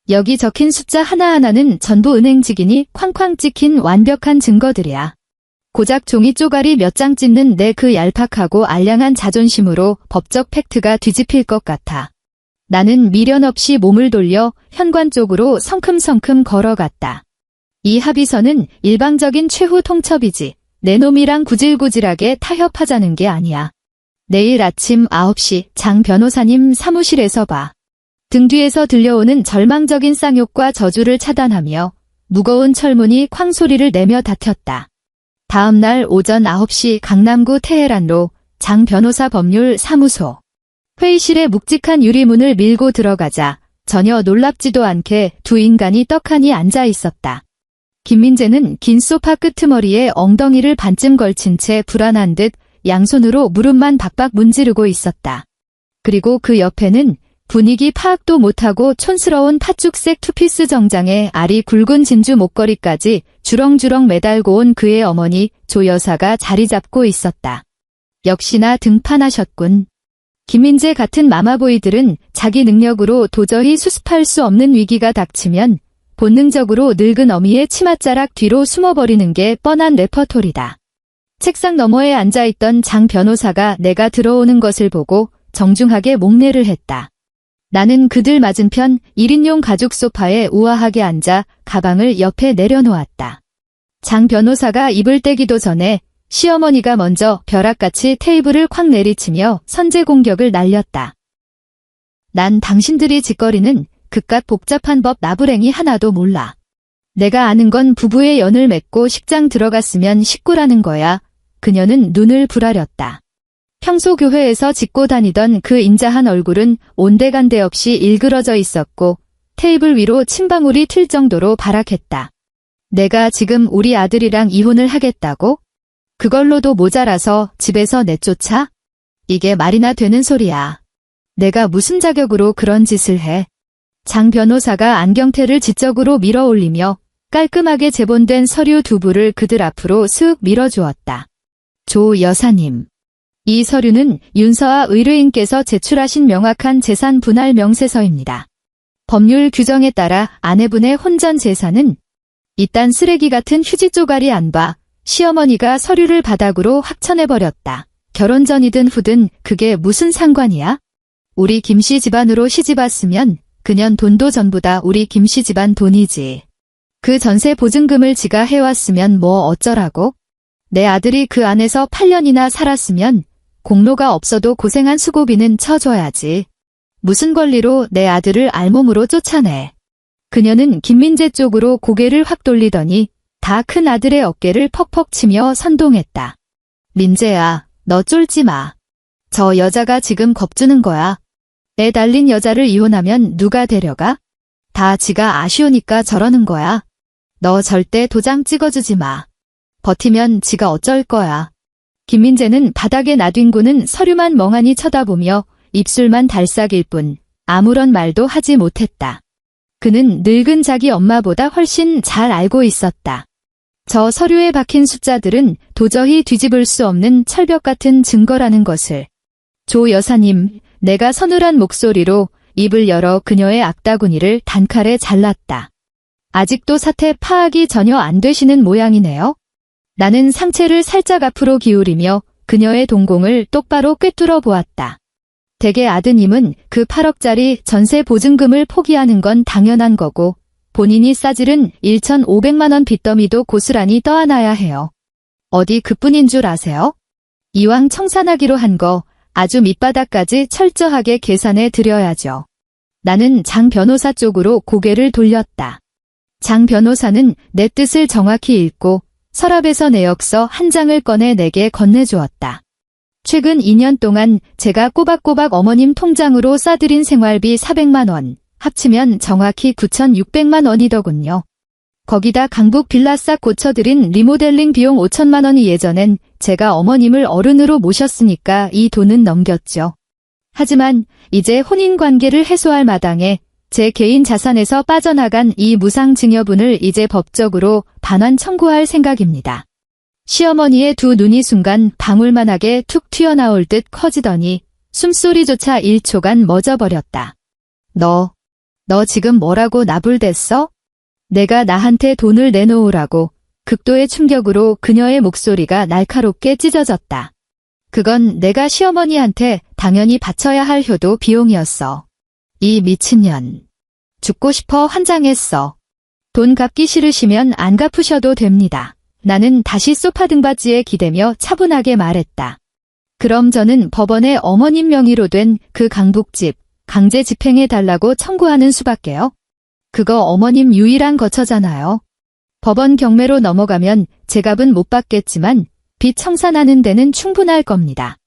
여기 적힌 숫자 하나하나는 전부 은행직인이 쾅쾅 찍힌 완벽한 증거들이야. 고작 종이 쪼가리 몇 장 찢는 내 그 얄팍하고 알량한 자존심으로 법적 팩트가 뒤집힐 것 같아. 나는 미련 없이 몸을 돌려 현관 쪽으로 성큼성큼 걸어갔다. 이 합의서는 일방적인 최후 통첩이지 내 놈이랑 구질구질하게 타협하자는 게 아니야. 내일 아침 9시 장 변호사님 사무실에서 봐. 등 뒤에서 들려오는 절망적인 쌍욕과 저주를 차단하며 무거운 철문이 쾅 소리를 내며 닫혔다. 다음 날 오전 9시 강남구 테헤란로 장 변호사 법률 사무소. 회의실에 묵직한 유리문을 밀고 들어가자 전혀 놀랍지도 않게 두 인간이 떡하니 앉아 있었다. 김민재는 긴 소파 끄트머리에 엉덩이를 반쯤 걸친 채 불안한 듯 양손으로 무릎만 박박 문지르고 있었다. 그리고 그 옆에는 분위기 파악도 못하고 촌스러운 팥죽색 투피스 정장에 알이 굵은 진주 목걸이까지 주렁주렁 매달고 온 그의 어머니 조 여사가 자리 잡고 있었다. 역시나 등판하셨군. 김민재 같은 마마보이들은 자기 능력으로 도저히 수습할 수 없는 위기가 닥치면 본능적으로 늙은 어미의 치맛자락 뒤로 숨어버리는 게 뻔한 레퍼토리다. 책상 너머에 앉아있던 장 변호사가 내가 들어오는 것을 보고 정중하게 목례를 했다. 나는 그들 맞은편 1인용 가죽 소파에 우아하게 앉아 가방을 옆에 내려놓았다. 장 변호사가 입을 떼기도 전에 시어머니가 먼저 벼락같이 테이블을 콱 내리치며 선제 공격을 날렸다. 난 당신들이 짓거리는 그깟 복잡한 법 나부랭이 하나도 몰라. 내가 아는 건 부부의 연을 맺고 식장 들어갔으면 식구라는 거야. 그녀는 눈을 부라렸다. 평소 교회에서 짚고 다니던 그 인자한 얼굴은 온데간데 없이 일그러져 있었고 테이블 위로 침방울이 튈 정도로 발악했다. 내가 지금 우리 아들이랑 이혼을 하겠다고? 그걸로도 모자라서 집에서 내쫓아? 이게 말이나 되는 소리야. 내가 무슨 자격으로 그런 짓을 해? 장 변호사가 안경테를 지적으로 밀어 올리며 깔끔하게 제본된 서류 두 부를 그들 앞으로 슥 밀어주었다. 조 여사님. 이 서류는 윤서아 의뢰인께서 제출하신 명확한 재산 분할 명세서입니다. 법률 규정에 따라 아내분의 혼전 재산은 이딴 쓰레기 같은 휴지 쪼가리 안 봐. 시어머니가 서류를 바닥으로 확천해버렸다. 결혼 전이든 후든 그게 무슨 상관이야? 우리 김씨 집안으로 시집 왔으면 그년 돈도 전부 다 우리 김씨 집안 돈이지. 그 전세 보증금을 지가 해왔으면 뭐 어쩌라고? 내 아들이 그 안에서 8년이나 살았으면 공로가 없어도 고생한 수고비는 쳐줘야지. 무슨 권리로 내 아들을 알몸으로 쫓아내. 그녀는 김민재 쪽으로 고개를 확 돌리더니 다 큰 아들의 어깨를 퍽퍽 치며 선동했다. 민재야, 너 쫄지 마. 저 여자가 지금 겁주는 거야. 애 달린 여자를 이혼하면 누가 데려가? 다 지가 아쉬우니까 저러는 거야. 너 절대 도장 찍어주지 마. 버티면 지가 어쩔 거야. 김민재는 바닥에 놔둔고는 서류만 멍하니 쳐다보며 입술만 달싹일 뿐 아무런 말도 하지 못했다. 그는 늙은 자기 엄마보다 훨씬 잘 알고 있었다. 저 서류에 박힌 숫자들은 도저히 뒤집을 수 없는 철벽 같은 증거라는 것을. 조 여사님, 내가 서늘한 목소리로 입을 열어 그녀의 악다구니를 단칼에 잘랐다. 아직도 사태 파악이 전혀 안 되시는 모양이네요. 나는 상체를 살짝 앞으로 기울이며 그녀의 동공을 똑바로 꿰뚫어 보았다. 댁의 아드님은 그 8억짜리 전세 보증금을 포기하는 건 당연한 거고 본인이 싸질은 1,500만 원 빚더미도 고스란히 떠안아야 해요. 어디 그뿐인 줄 아세요? 이왕 청산하기로 한 거 아주 밑바닥까지 철저하게 계산해 드려야죠. 나는 장 변호사 쪽으로 고개를 돌렸다. 장 변호사는 내 뜻을 정확히 읽고 서랍에서 내역서 한 장을 꺼내 내게 건네주었다. 최근 2년 동안 제가 꼬박꼬박 어머님 통장으로 싸들인 생활비 400만 원, 합치면 정확히 9,600만 원이더군요. 거기다 강북 빌라 싹 고쳐드린 리모델링 비용 5천만 원이 예전엔 제가 어머님을 어른으로 모셨으니까 이 돈은 넘겼죠. 하지만 이제 혼인관계를 해소할 마당에 제 개인 자산에서 빠져나간 이 무상증여분을 이제 법적으로 반환 청구할 생각입니다. 시어머니의 두 눈이 순간 방울만하게 툭 튀어나올 듯 커지더니 숨소리조차 1초간 멎어버렸다. 너 지금 뭐라고 나불댔어? 내가 나한테 돈을 내놓으라고. 극도의 충격으로 그녀의 목소리가 날카롭게 찢어졌다. 그건 내가 시어머니한테 당연히 바쳐야 할 효도 비용이었어. 이 미친년. 죽고 싶어 환장했어. 돈 갚기 싫으시면 안 갚으셔도 됩니다. 나는 다시 소파 등받이에 기대며 차분하게 말했다. 그럼 저는 법원에 어머님 명의로 된 그 강북집 강제 집행해달라고 청구하는 수밖에요. 그거 어머님 유일한 거처잖아요. 법원 경매로 넘어가면 제 값은 못 받겠지만 빚 청산하는 데는 충분할 겁니다.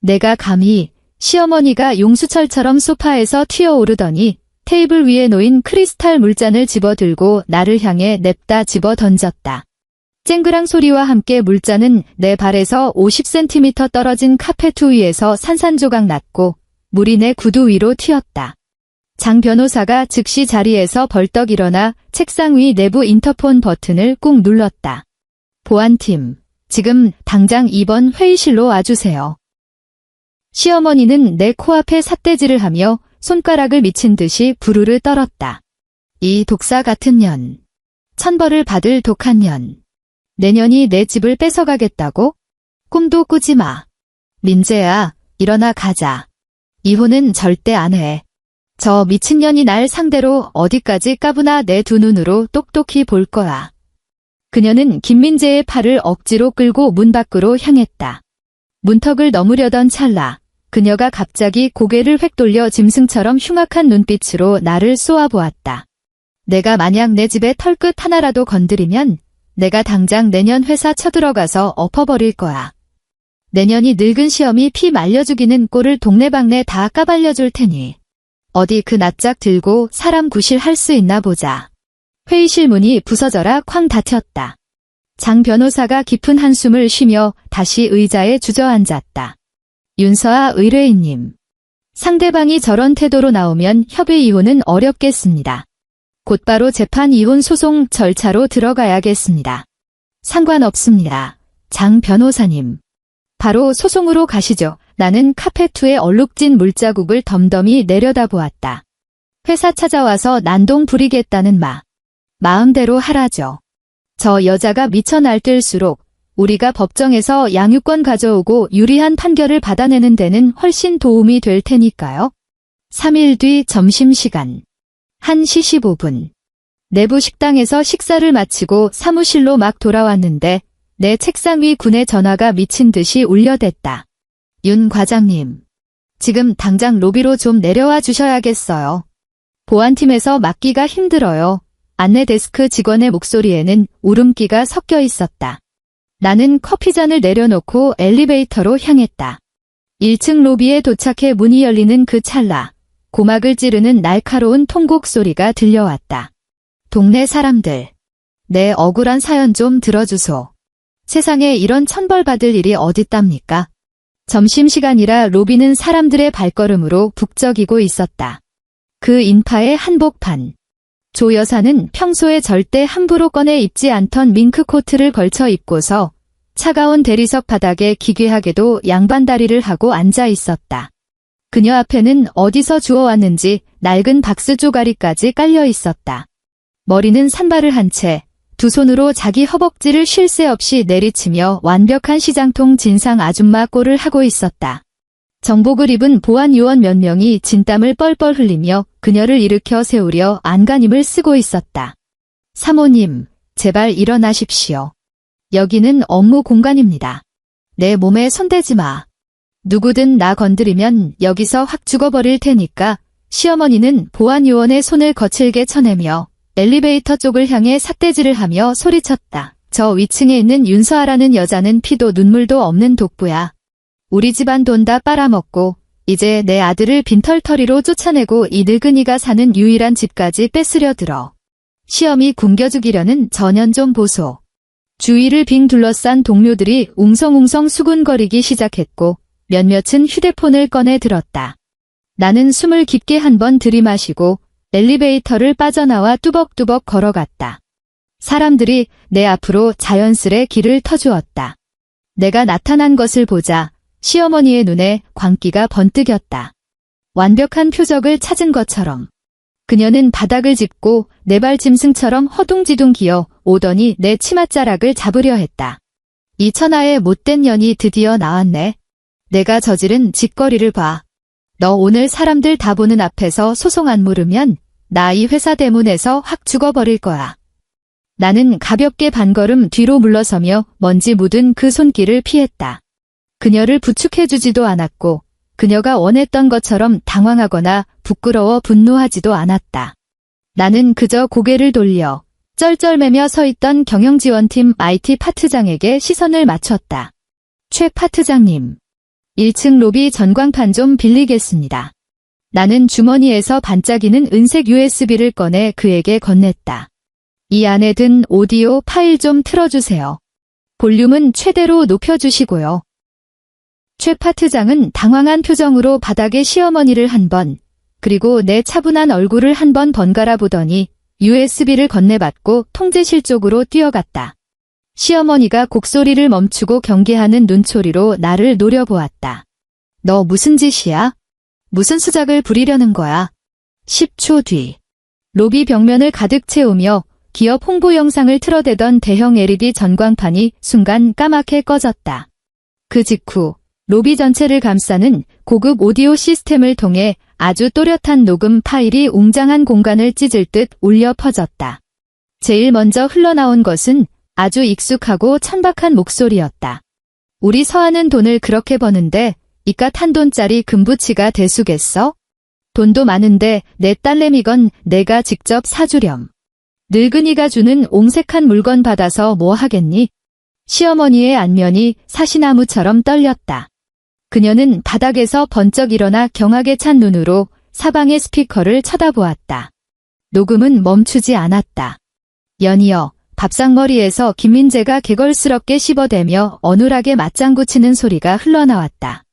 내가 감히 시어머니가 용수철처럼 소파에서 튀어오르더니 테이블 위에 놓인 크리스탈 물잔을 집어들고 나를 향해 냅다 집어 던졌다. 쨍그랑 소리와 함께 물잔은 내 발에서 50cm 떨어진 카페트 위에서 산산조각 났고 물이 내 구두 위로 튀었다. 장 변호사가 즉시 자리에서 벌떡 일어나 책상 위 내부 인터폰 버튼을 꾹 눌렀다. 보안팀, 지금 당장 2번 회의실로 와주세요. 시어머니는 내 코앞에 삿대질을 하며 손가락을 미친 듯이 부르르 떨었다. 이 독사 같은 년. 천벌을 받을 독한 년. 내년이 내 집을 뺏어가겠다고? 꿈도 꾸지 마. 민재야, 일어나 가자. 이혼은 절대 안 해. 저 미친년이 날 상대로 어디까지 까부나 내 두 눈으로 똑똑히 볼 거야. 그녀는 김민재의 팔을 억지로 끌고 문 밖으로 향했다. 문턱을 넘으려던 찰나, 그녀가 갑자기 고개를 획 돌려 짐승처럼 흉악한 눈빛으로 나를 쏘아보았다. 내가 만약 내 집의 털끝 하나라도 건드리면 내가 당장 내년 회사 쳐들어가서 엎어버릴 거야. 내년이 늙은 시험이 피 말려 죽이는 꼴을 동네방네 다 까발려줄 테니 어디 그 낯짝 들고 사람 구실할 수 있나 보자. 회의실 문이 부서져라 쾅 닫혔다. 장 변호사가 깊은 한숨을 쉬며 다시 의자에 주저앉았다. 윤서아 의뢰인님. 상대방이 저런 태도로 나오면 협의 이혼은 어렵겠습니다. 곧바로 재판 이혼 소송 절차로 들어가야겠습니다. 상관없습니다. 장 변호사님. 바로 소송으로 가시죠. 나는 카페트에 얼룩진 물자국을 덤덤히 내려다보았다. 회사 찾아와서 난동 부리겠다는 마음대로 하라죠. 저 여자가 미쳐 날뛸수록 우리가 법정에서 양육권 가져오고 유리한 판결을 받아내는 데는 훨씬 도움이 될 테니까요. 3일 뒤 점심시간 1시 15분. 내부 식당에서 식사를 마치고 사무실로 막 돌아왔는데 내 책상 위 군의 전화가 미친 듯이 울려댔다. 윤 과장님. 지금 당장 로비로 좀 내려와 주셔야겠어요. 보안팀에서 맡기가 힘들어요. 안내 데스크 직원의 목소리에는 울음기가 섞여 있었다. 나는 커피잔을 내려놓고 엘리베이터로 향했다. 1층 로비에 도착해 문이 열리는 그 찰나, 고막을 찌르는 날카로운 통곡 소리가 들려왔다. 동네 사람들, 내 억울한 사연 좀 들어주소. 세상에 이런 천벌받을 일이 어딨답니까? 점심시간이라 로비는 사람들의 발걸음으로 북적이고 있었다. 그 인파의 한복판. 조 여사는 평소에 절대 함부로 꺼내 입지 않던 밍크 코트를 걸쳐 입고서 차가운 대리석 바닥에 기괴하게도 양반다리를 하고 앉아 있었다. 그녀 앞에는 어디서 주워왔는지 낡은 박스 쪼가리까지 깔려 있었다. 머리는 산발을 한 채 두 손으로 자기 허벅지를 쉴 새 없이 내리치며 완벽한 시장통 진상 아줌마 꼴을 하고 있었다. 정복을 입은 보안 요원 몇 명이 진땀을 뻘뻘 흘리며 그녀를 일으켜 세우려 안간힘을 쓰고 있었다. 사모님, 제발 일어나십시오. 여기는 업무 공간입니다. 내 몸에 손대지 마. 누구든 나 건드리면 여기서 확 죽어버릴 테니까. 시어머니는 보안 요원의 손을 거칠게 쳐내며 엘리베이터 쪽을 향해 삿대질을 하며 소리쳤다. 저 위층에 있는 윤서아라는 여자는 피도 눈물도 없는 독부야. 우리 집안 돈 다 빨아먹고 이제 내 아들을 빈털터리로 쫓아내고 이 늙은이가 사는 유일한 집까지 뺏으려 들어. 시험이 굶겨 죽이려는 전연 좀 보소. 주위를 빙 둘러싼 동료들이 웅성웅성 수군거리기 시작했고 몇몇은 휴대폰을 꺼내 들었다. 나는 숨을 깊게 한 번 들이마시고 엘리베이터를 빠져나와 뚜벅뚜벅 걸어갔다. 사람들이 내 앞으로 자연스레 길을 터주었다. 내가 나타난 것을 보자 시어머니의 눈에 광기가 번뜩였다. 완벽한 표적을 찾은 것처럼. 그녀는 바닥을 짚고 내 발 짐승처럼 허둥지둥 기어 오더니 내 치맛자락을 잡으려 했다. 이 천하의 못된 년이 드디어 나왔네. 내가 저지른 짓거리를 봐. 너 오늘 사람들 다 보는 앞에서 소송 안 물으면 나 이 회사 대문에서 확 죽어버릴 거야. 나는 가볍게 반걸음 뒤로 물러서며 먼지 묻은 그 손길을 피했다. 그녀를 부축해주지도 않았고 그녀가 원했던 것처럼 당황하거나 부끄러워 분노하지도 않았다. 나는 그저 고개를 돌려 쩔쩔매며 서 있던 경영지원팀 IT 파트장에게 시선을 맞췄다. 최 파트장님, 1층 로비 전광판 좀 빌리겠습니다. 나는 주머니에서 반짝이는 은색 USB를 꺼내 그에게 건넸다. 이 안에 든 오디오 파일 좀 틀어주세요. 볼륨은 최대로 높여주시고요. 최 파트장은 당황한 표정으로 바닥에 시어머니를 한 번, 그리고 내 차분한 얼굴을 한 번 번갈아 보더니 USB를 건네받고 통제실 쪽으로 뛰어갔다. 시어머니가 곡소리를 멈추고 경계하는 눈초리로 나를 노려보았다. 너 무슨 짓이야? 무슨 수작을 부리려는 거야? 10초 뒤. 로비 벽면을 가득 채우며 기업 홍보 영상을 틀어대던 대형 LED 전광판이 순간 까맣게 꺼졌다. 그 직후 로비 전체를 감싸는 고급 오디오 시스템을 통해 아주 또렷한 녹음 파일이 웅장한 공간을 찢을 듯 울려 퍼졌다. 제일 먼저 흘러나온 것은 아주 익숙하고 천박한 목소리였다. 우리 서하는 돈을 그렇게 버는데 이깟 한 돈짜리 금부치가 대수겠어? 돈도 많은데 내 딸내미건 내가 직접 사주렴. 늙은이가 주는 옹색한 물건 받아서 뭐 하겠니? 시어머니의 안면이 사시나무처럼 떨렸다. 그녀는 바닥에서 번쩍 일어나 경악에 찬 눈으로 사방의 스피커를 쳐다보았다. 녹음은 멈추지 않았다. 연이어 밥상머리에서 김민재가 개걸스럽게 씹어대며 어눌하게 맞장구 치는 소리가 흘러나왔다.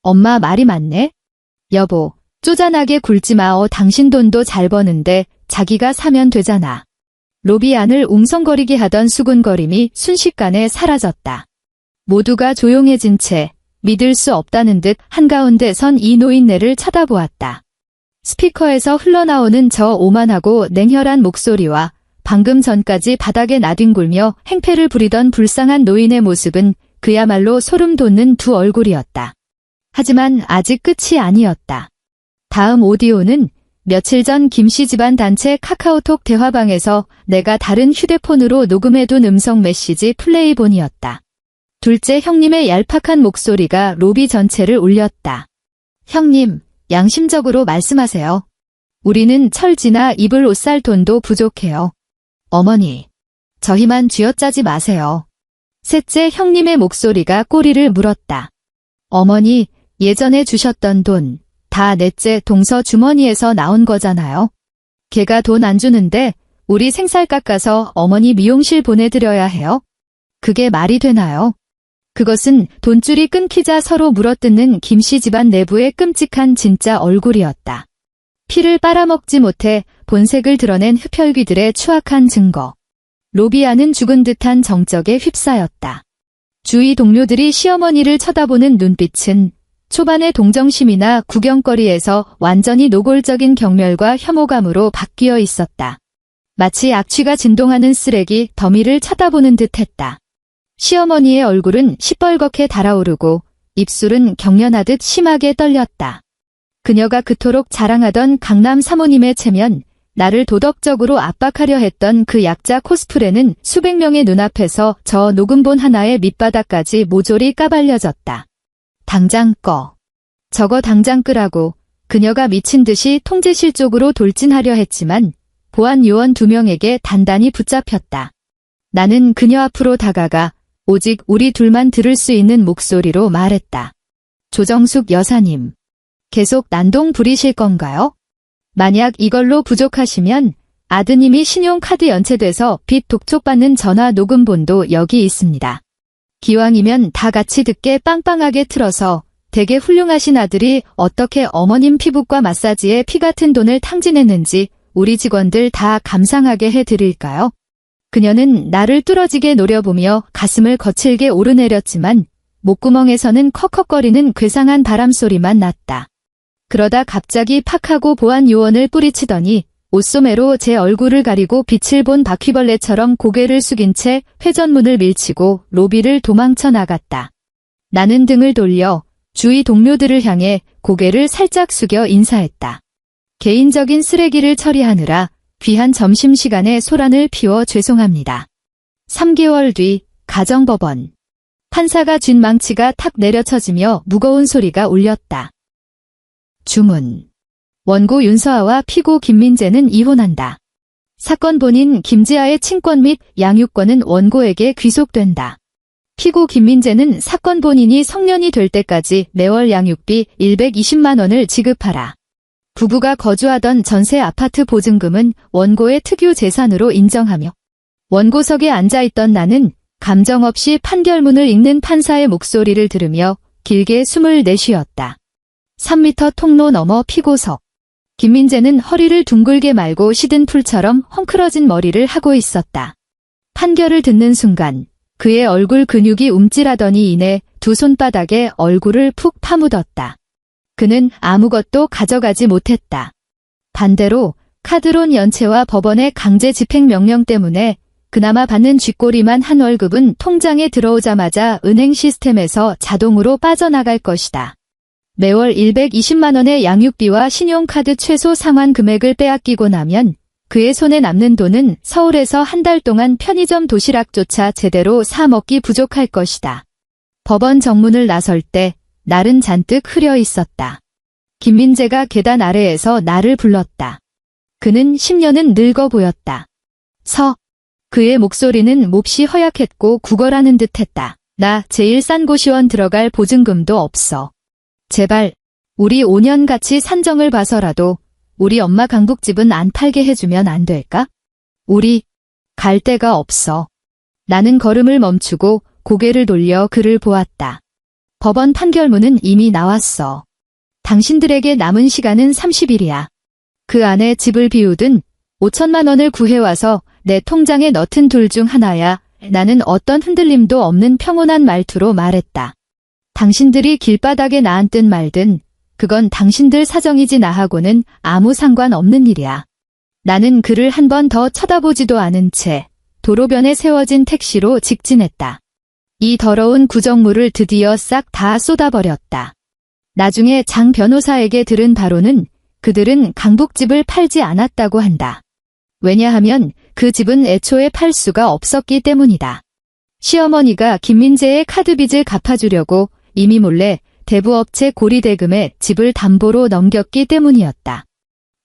엄마 말이 맞네? 여보, 쪼잔하게 굴지 마. 당신 돈도 잘 버는데 자기가 사면 되잖아. 로비 안을 웅성거리게 하던 수군거림이 순식간에 사라졌다. 모두가 조용해진 채 믿을 수 없다는 듯 한가운데 선 이 노인네를 쳐다보았다. 스피커에서 흘러나오는 저 오만하고 냉혈한 목소리와 방금 전까지 바닥에 나뒹굴며 행패를 부리던 불쌍한 노인의 모습은 그야말로 소름 돋는 두 얼굴이었다. 하지만 아직 끝이 아니었다. 다음 오디오는 며칠 전 김씨 집안 단체 카카오톡 대화방에서 내가 다른 휴대폰으로 녹음해둔 음성 메시지 플레이본이었다. 둘째 형님의 얄팍한 목소리가 로비 전체를 울렸다. 형님, 양심적으로 말씀하세요. 우리는 철지나 입을 옷 살 돈도 부족해요. 어머니, 저희만 쥐어짜지 마세요. 셋째 형님의 목소리가 꼬리를 물었다. 어머니, 예전에 주셨던 돈, 다 넷째 동서 주머니에서 나온 거잖아요. 걔가 돈 안 주는데 우리 생살 깎아서 어머니 미용실 보내드려야 해요? 그게 말이 되나요? 그것은 돈줄이 끊기자 서로 물어뜯는 김씨 집안 내부의 끔찍한 진짜 얼굴이었다. 피를 빨아먹지 못해 본색을 드러낸 흡혈귀들의 추악한 증거. 로비아는 죽은 듯한 정적에 휩싸였다. 주위 동료들이 시어머니를 쳐다보는 눈빛은 초반의 동정심이나 구경거리에서 완전히 노골적인 경멸과 혐오감으로 바뀌어 있었다. 마치 악취가 진동하는 쓰레기 더미를 쳐다보는 듯했다. 시어머니의 얼굴은 시뻘겋게 달아오르고 입술은 경련하듯 심하게 떨렸다. 그녀가 그토록 자랑하던 강남 사모님의 체면, 나를 도덕적으로 압박하려 했던 그 약자 코스프레는 수백 명의 눈앞에서 저 녹음본 하나의 밑바닥까지 모조리 까발려졌다. 당장 꺼. 저거 당장 끄라고. 그녀가 미친 듯이 통제실 쪽으로 돌진하려 했지만 보안 요원 2명에게 단단히 붙잡혔다. 나는 그녀 앞으로 다가가 오직 우리 둘만 들을 수 있는 목소리로 말했다. 조정숙 여사님, 계속 난동 부리실 건가요? 만약 이걸로 부족하시면 아드님이 신용카드 연체돼서 빚 독촉받는 전화 녹음본도 여기 있습니다. 기왕이면 다 같이 듣게 빵빵하게 틀어서 되게 훌륭하신 아들이 어떻게 어머님 피부과 마사지에 피 같은 돈을 탕진했는지 우리 직원들 다 감상하게 해드릴까요? 그녀는 나를 뚫어지게 노려보며 가슴을 거칠게 오르내렸지만 목구멍에서는 컥컥거리는 괴상한 바람소리만 났다. 그러다 갑자기 팍 하고 보안 요원을 뿌리치더니 옷소매로 제 얼굴을 가리고 빛을 본 바퀴벌레처럼 고개를 숙인 채 회전문을 밀치고 로비를 도망쳐 나갔다. 나는 등을 돌려 주위 동료들을 향해 고개를 살짝 숙여 인사했다. 개인적인 쓰레기를 처리하느라 귀한 점심시간에 소란을 피워 죄송합니다. 3개월 뒤 가정법원. 판사가 쥔 망치가 탁 내려쳐지며 무거운 소리가 울렸다. 주문. 원고 윤서아와 피고 김민재는 이혼한다. 사건 본인 김지아의 친권 및 양육권은 원고에게 귀속된다. 피고 김민재는 사건 본인이 성년이 될 때까지 매월 양육비 120만 원을 지급하라. 부부가 거주하던 전세 아파트 보증금은 원고의 특유 재산으로 인정하며 원고석에 앉아있던 나는 감정 없이 판결문을 읽는 판사의 목소리를 들으며 길게 숨을 내쉬었다. 3미터 통로 너머 피고석. 김민재는 허리를 둥글게 말고 시든 풀처럼 헝클어진 머리를 하고 있었다. 판결을 듣는 순간 그의 얼굴 근육이 움찔하더니 이내 두 손바닥에 얼굴을 푹 파묻었다. 그는 아무것도 가져가지 못했다. 반대로 카드론 연체와 법원의 강제 집행 명령 때문에 그나마 받는 쥐꼬리만 한 월급은 통장에 들어오자마자 은행 시스템에서 자동으로 빠져나갈 것이다. 매월 120만 원의 양육비와 신용카드 최소 상환 금액을 빼앗기고 나면 그의 손에 남는 돈은 서울에서 한 달 동안 편의점 도시락조차 제대로 사 먹기 부족할 것이다. 법원 정문을 나설 때 날은 잔뜩 흐려 있었다. 김민재가 계단 아래에서 나를 불렀다. 그는 10년은 늙어 보였다. 그의 목소리는 몹시 허약했고 구걸하는 듯했다. 나 제일 싼 고시원 들어갈 보증금도 없어. 제발 우리 5년 같이 산정을 봐서라도 우리 엄마 강북집은 안 팔게 해주면 안 될까? 우리 갈 데가 없어. 나는 걸음을 멈추고 고개를 돌려 그를 보았다. 법원 판결문은 이미 나왔어. 당신들에게 남은 시간은 30일이야. 그 안에 집을 비우든 5천만 원을 구해와서 내 통장에 넣든 둘 중 하나야. 나는 어떤 흔들림도 없는 평온한 말투로 말했다. 당신들이 길바닥에 나앉든 말든 그건 당신들 사정이지 나하고는 아무 상관없는 일이야. 나는 그를 한 번 더 쳐다보지도 않은 채 도로변에 세워진 택시로 직진했다. 이 더러운 구정물을 드디어 싹 다 쏟아버렸다. 나중에 장 변호사에게 들은 바로는 그들은 강북집을 팔지 않았다고 한다. 왜냐하면 그 집은 애초에 팔 수가 없었기 때문이다. 시어머니가 김민재의 카드빚을 갚아주려고 이미 몰래 대부업체 고리대금에 집을 담보로 넘겼기 때문이었다.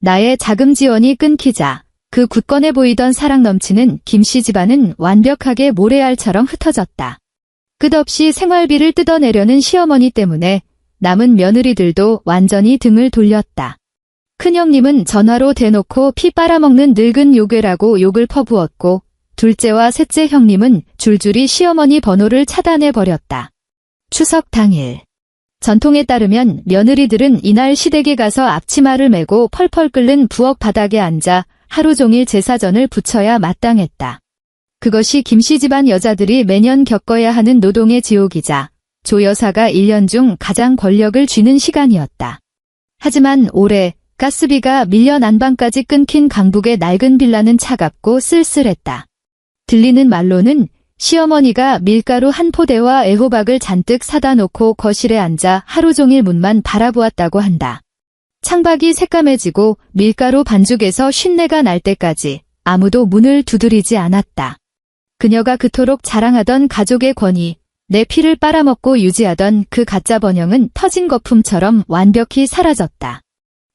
나의 자금 지원이 끊기자 그 굳건해 보이던 사랑 넘치는 김씨 집안은 완벽하게 모래알처럼 흩어졌다. 끝없이 생활비를 뜯어내려는 시어머니 때문에 남은 며느리들도 완전히 등을 돌렸다. 큰형님은 전화로 대놓고 피 빨아먹는 늙은 요괴라고 욕을 퍼부었고 둘째와 셋째 형님은 줄줄이 시어머니 번호를 차단해버렸다. 추석 당일. 전통에 따르면 며느리들은 이날 시댁에 가서 앞치마를 메고 펄펄 끓는 부엌 바닥에 앉아 하루 종일 제사전을 부쳐야 마땅했다. 그것이 김씨 집안 여자들이 매년 겪어야 하는 노동의 지옥이자 조 여사가 1년 중 가장 권력을 쥐는 시간이었다. 하지만 올해 가스비가 밀려 난방까지 끊긴 강북의 낡은 빌라는 차갑고 쓸쓸했다. 들리는 말로는 시어머니가 밀가루 한 포대와 애호박을 잔뜩 사다 놓고 거실에 앉아 하루 종일 문만 바라보았다고 한다. 창밖이 새까매지고 밀가루 반죽에서 쉰내가 날 때까지 아무도 문을 두드리지 않았다. 그녀가 그토록 자랑하던 가족의 권위, 내 피를 빨아먹고 유지하던 그 가짜 번영은 터진 거품처럼 완벽히 사라졌다.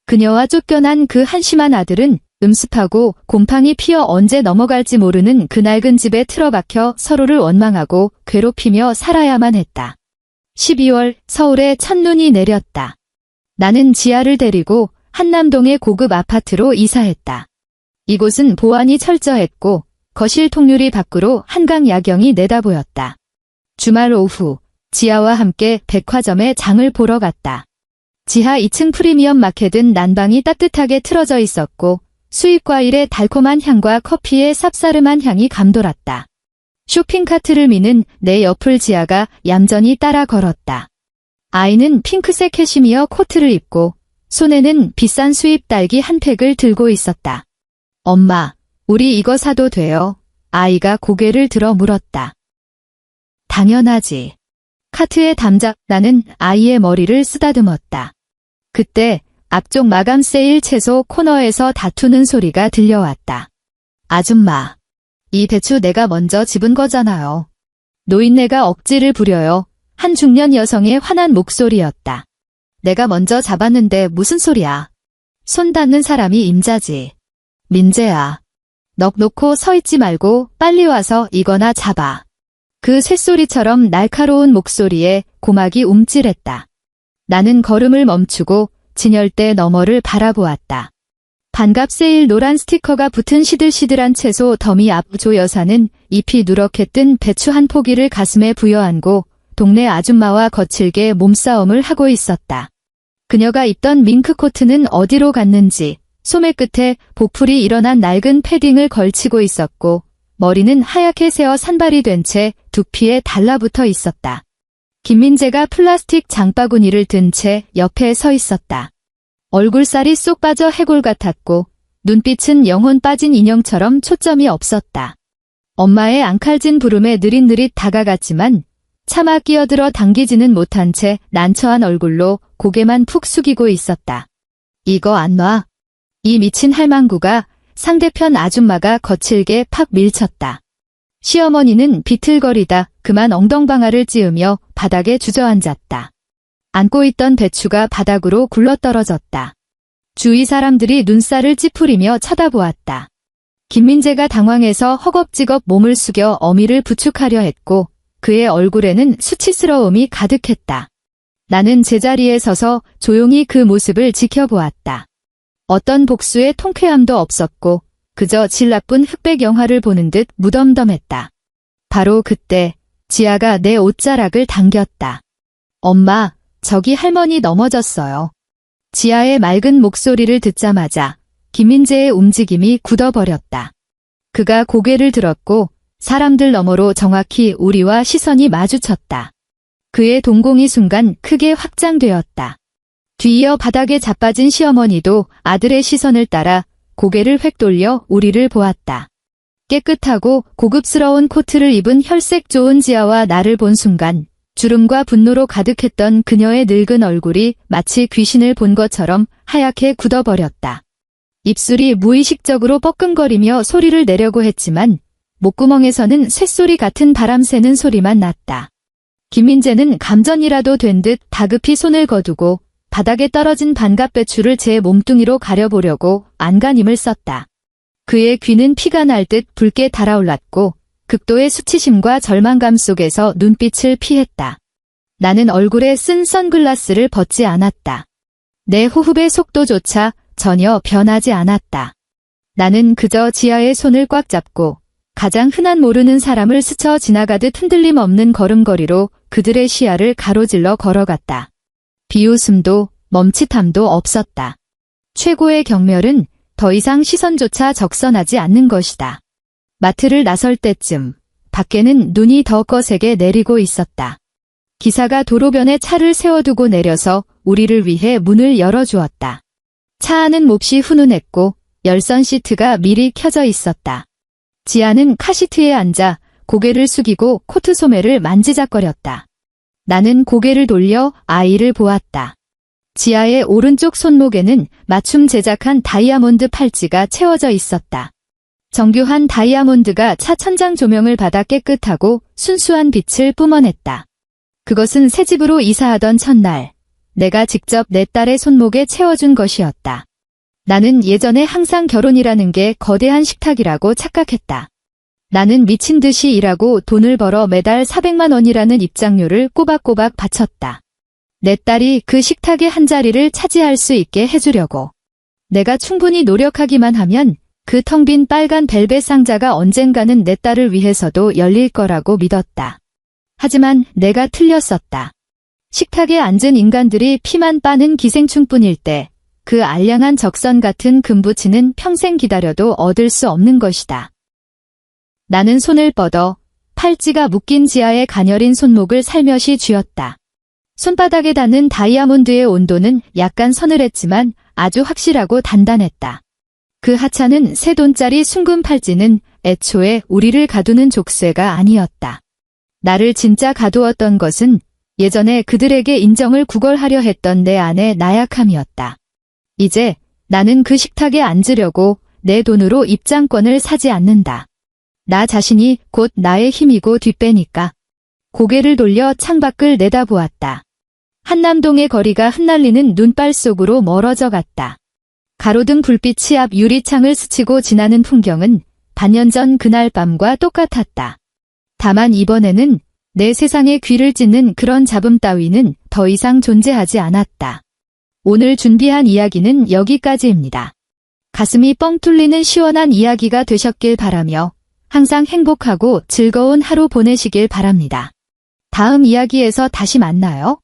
그녀와 쫓겨난 그 한심한 아들은 음습하고 곰팡이 피어 언제 넘어갈지 모르는 그 낡은 집에 틀어박혀 서로를 원망하고 괴롭히며 살아야만 했다. 12월 서울에 첫눈이 내렸다. 나는 지아를 데리고 한남동의 고급 아파트로 이사했다. 이곳은 보안이 철저했고 거실 통유리 밖으로 한강 야경이 내다보였다. 주말 오후 지아와 함께 백화점에 장을 보러 갔다. 지하 2층 프리미엄 마켓은 난방이 따뜻하게 틀어져 있었고 수입 과일의 달콤한 향과 커피의 쌉싸름한 향이 감돌았다. 쇼핑카트를 미는 내 옆을 지아가 얌전히 따라 걸었다. 아이는 핑크색 캐시미어 코트를 입고 손에는 비싼 수입 딸기 한 팩을 들고 있었다. 엄마, 우리 이거 사도 돼요? 아이가 고개를 들어 물었다. 당연하지. 카트에 담자 나는 아이의 머리를 쓰다듬었다. 그때 앞쪽 마감 세일 채소 코너에서 다투는 소리가 들려왔다. 아줌마, 이 배추 내가 먼저 집은 거잖아요. 노인네가 억지를 부려요. 한 중년 여성의 화난 목소리였다. 내가 먼저 잡았는데 무슨 소리야. 손 닿는 사람이 임자지. 민재야. 넋 놓고 서 있지 말고 빨리 와서 이거나 잡아. 그 쇳소리처럼 날카로운 목소리에 고막이 움찔했다. 나는 걸음을 멈추고 진열대 너머를 바라보았다. 반갑 세일 노란 스티커가 붙은 시들시들한 채소 더미 앞 조 여사는 잎이 누렇게 뜬 배추 한 포기를 가슴에 부여안고 동네 아줌마와 거칠게 몸싸움을 하고 있었다. 그녀가 입던 밍크코트는 어디로 갔는지 소매 끝에 보풀이 일어난 낡은 패딩을 걸치고 있었고 머리는 하얗게 새어 산발이 된 채 두피에 달라붙어 있었다. 김민재가 플라스틱 장바구니를 든 채 옆에 서 있었다. 얼굴살이 쏙 빠져 해골 같았고 눈빛은 영혼 빠진 인형처럼 초점이 없었다. 엄마의 앙칼진 부름에 느릿느릿 다가갔지만 차마 끼어들어 당기지는 못한 채 난처한 얼굴로 고개만 푹 숙이고 있었다. 이거 안 놔. 이 미친 할망구가 상대편 아줌마가 거칠게 팍 밀쳤다. 시어머니는 비틀거리다 그만 엉덩방아를 찌으며 바닥에 주저앉았다. 안고 있던 배추가 바닥으로 굴러떨어졌다. 주위 사람들이 눈살을 찌푸리며 쳐다보았다. 김민재가 당황해서 허겁지겁 몸을 숙여 어미를 부축하려 했고 그의 얼굴에는 수치스러움이 가득했다. 나는 제자리에 서서 조용히 그 모습을 지켜보았다. 어떤 복수의 통쾌함도 없었고 그저 질 나쁜 흑백 영화를 보는 듯 무덤덤했다. 바로 그때 지아가 내 옷자락을 당겼다. 엄마, 저기 할머니 넘어졌어요. 지아의 맑은 목소리를 듣자마자 김민재의 움직임이 굳어버렸다. 그가 고개를 들었고 사람들 너머로 정확히 우리와 시선이 마주쳤다. 그의 동공이 순간 크게 확장되었다. 뒤이어 바닥에 자빠진 시어머니도 아들의 시선을 따라 고개를 획 돌려 우리를 보았다. 깨끗하고 고급스러운 코트를 입은 혈색 좋은 지아와 나를 본 순간 주름과 분노로 가득했던 그녀의 늙은 얼굴이 마치 귀신을 본 것처럼 하얗게 굳어버렸다. 입술이 무의식적으로 뻐끔거리며 소리를 내려고 했지만 목구멍에서는 쇳소리 같은 바람 새는 소리만 났다. 김민재는 감전이라도 된 듯 다급히 손을 거두고 바닥에 떨어진 반갑 배추를 제 몸뚱이로 가려보려고 안간힘을 썼다. 그의 귀는 피가 날 듯 붉게 달아올랐고 극도의 수치심과 절망감 속에서 눈빛을 피했다. 나는 얼굴에 쓴 선글라스를 벗지 않았다. 내 호흡의 속도조차 전혀 변하지 않았다. 나는 그저 지아의 손을 꽉 잡고 가장 흔한 모르는 사람을 스쳐 지나가듯 흔들림 없는 걸음걸이로 그들의 시야를 가로질러 걸어갔다. 비웃음도 멈칫함도 없었다. 최고의 경멸은 더 이상 시선조차 적선하지 않는 것이다. 마트를 나설 때쯤 밖에는 눈이 더 거세게 내리고 있었다. 기사가 도로변에 차를 세워두고 내려서 우리를 위해 문을 열어주었다. 차 안은 몹시 훈훈했고 열선 시트가 미리 켜져 있었다. 지아는 카시트에 앉아 고개를 숙이고 코트 소매를 만지작거렸다. 나는 고개를 돌려 아이를 보았다. 지아의 오른쪽 손목에는 맞춤 제작한 다이아몬드 팔찌가 채워져 있었다. 정교한 다이아몬드가 차 천장 조명을 받아 깨끗하고 순수한 빛을 뿜어냈다. 그것은 새 집으로 이사하던 첫날, 내가 직접 내 딸의 손목에 채워준 것이었다. 나는 예전에 항상 결혼이라는 게 거대한 식탁이라고 착각했다. 나는 미친 듯이 일하고 돈을 벌어 매달 400만 원이라는 입장료를 꼬박꼬박 바쳤다. 내 딸이 그 식탁의 한 자리를 차지할 수 있게 해주려고. 내가 충분히 노력하기만 하면 그 텅 빈 빨간 벨벳 상자가 언젠가는 내 딸을 위해서도 열릴 거라고 믿었다. 하지만 내가 틀렸었다. 식탁에 앉은 인간들이 피만 빠는 기생충뿐일 때 그 알량한 적선 같은 금부치는 평생 기다려도 얻을 수 없는 것이다. 나는 손을 뻗어 팔찌가 묶인 지아의 가녀린 손목을 살며시 쥐었다. 손바닥에 닿는 다이아몬드의 온도는 약간 서늘했지만 아주 확실하고 단단했다. 그 하찮은 새 돈짜리 순금 팔찌는 애초에 우리를 가두는 족쇄가 아니었다. 나를 진짜 가두었던 것은 예전에 그들에게 인정을 구걸하려 했던 내 안의 나약함이었다. 이제 나는 그 식탁에 앉으려고 내 돈으로 입장권을 사지 않는다. 나 자신이 곧 나의 힘이고 뒷배니까. 고개를 돌려 창밖을 내다보았다. 한남동의 거리가 흩날리는 눈발 속으로 멀어져 갔다. 가로등 불빛이 앞 유리창을 스치고 지나는 풍경은 반년 전 그날 밤과 똑같았다. 다만 이번에는 내 세상에 귀를 찢는 그런 잡음 따위는 더 이상 존재하지 않았다. 오늘 준비한 이야기는 여기까지입니다. 가슴이 뻥 뚫리는 시원한 이야기가 되셨길 바라며 항상 행복하고 즐거운 하루 보내시길 바랍니다. 다음 이야기에서 다시 만나요.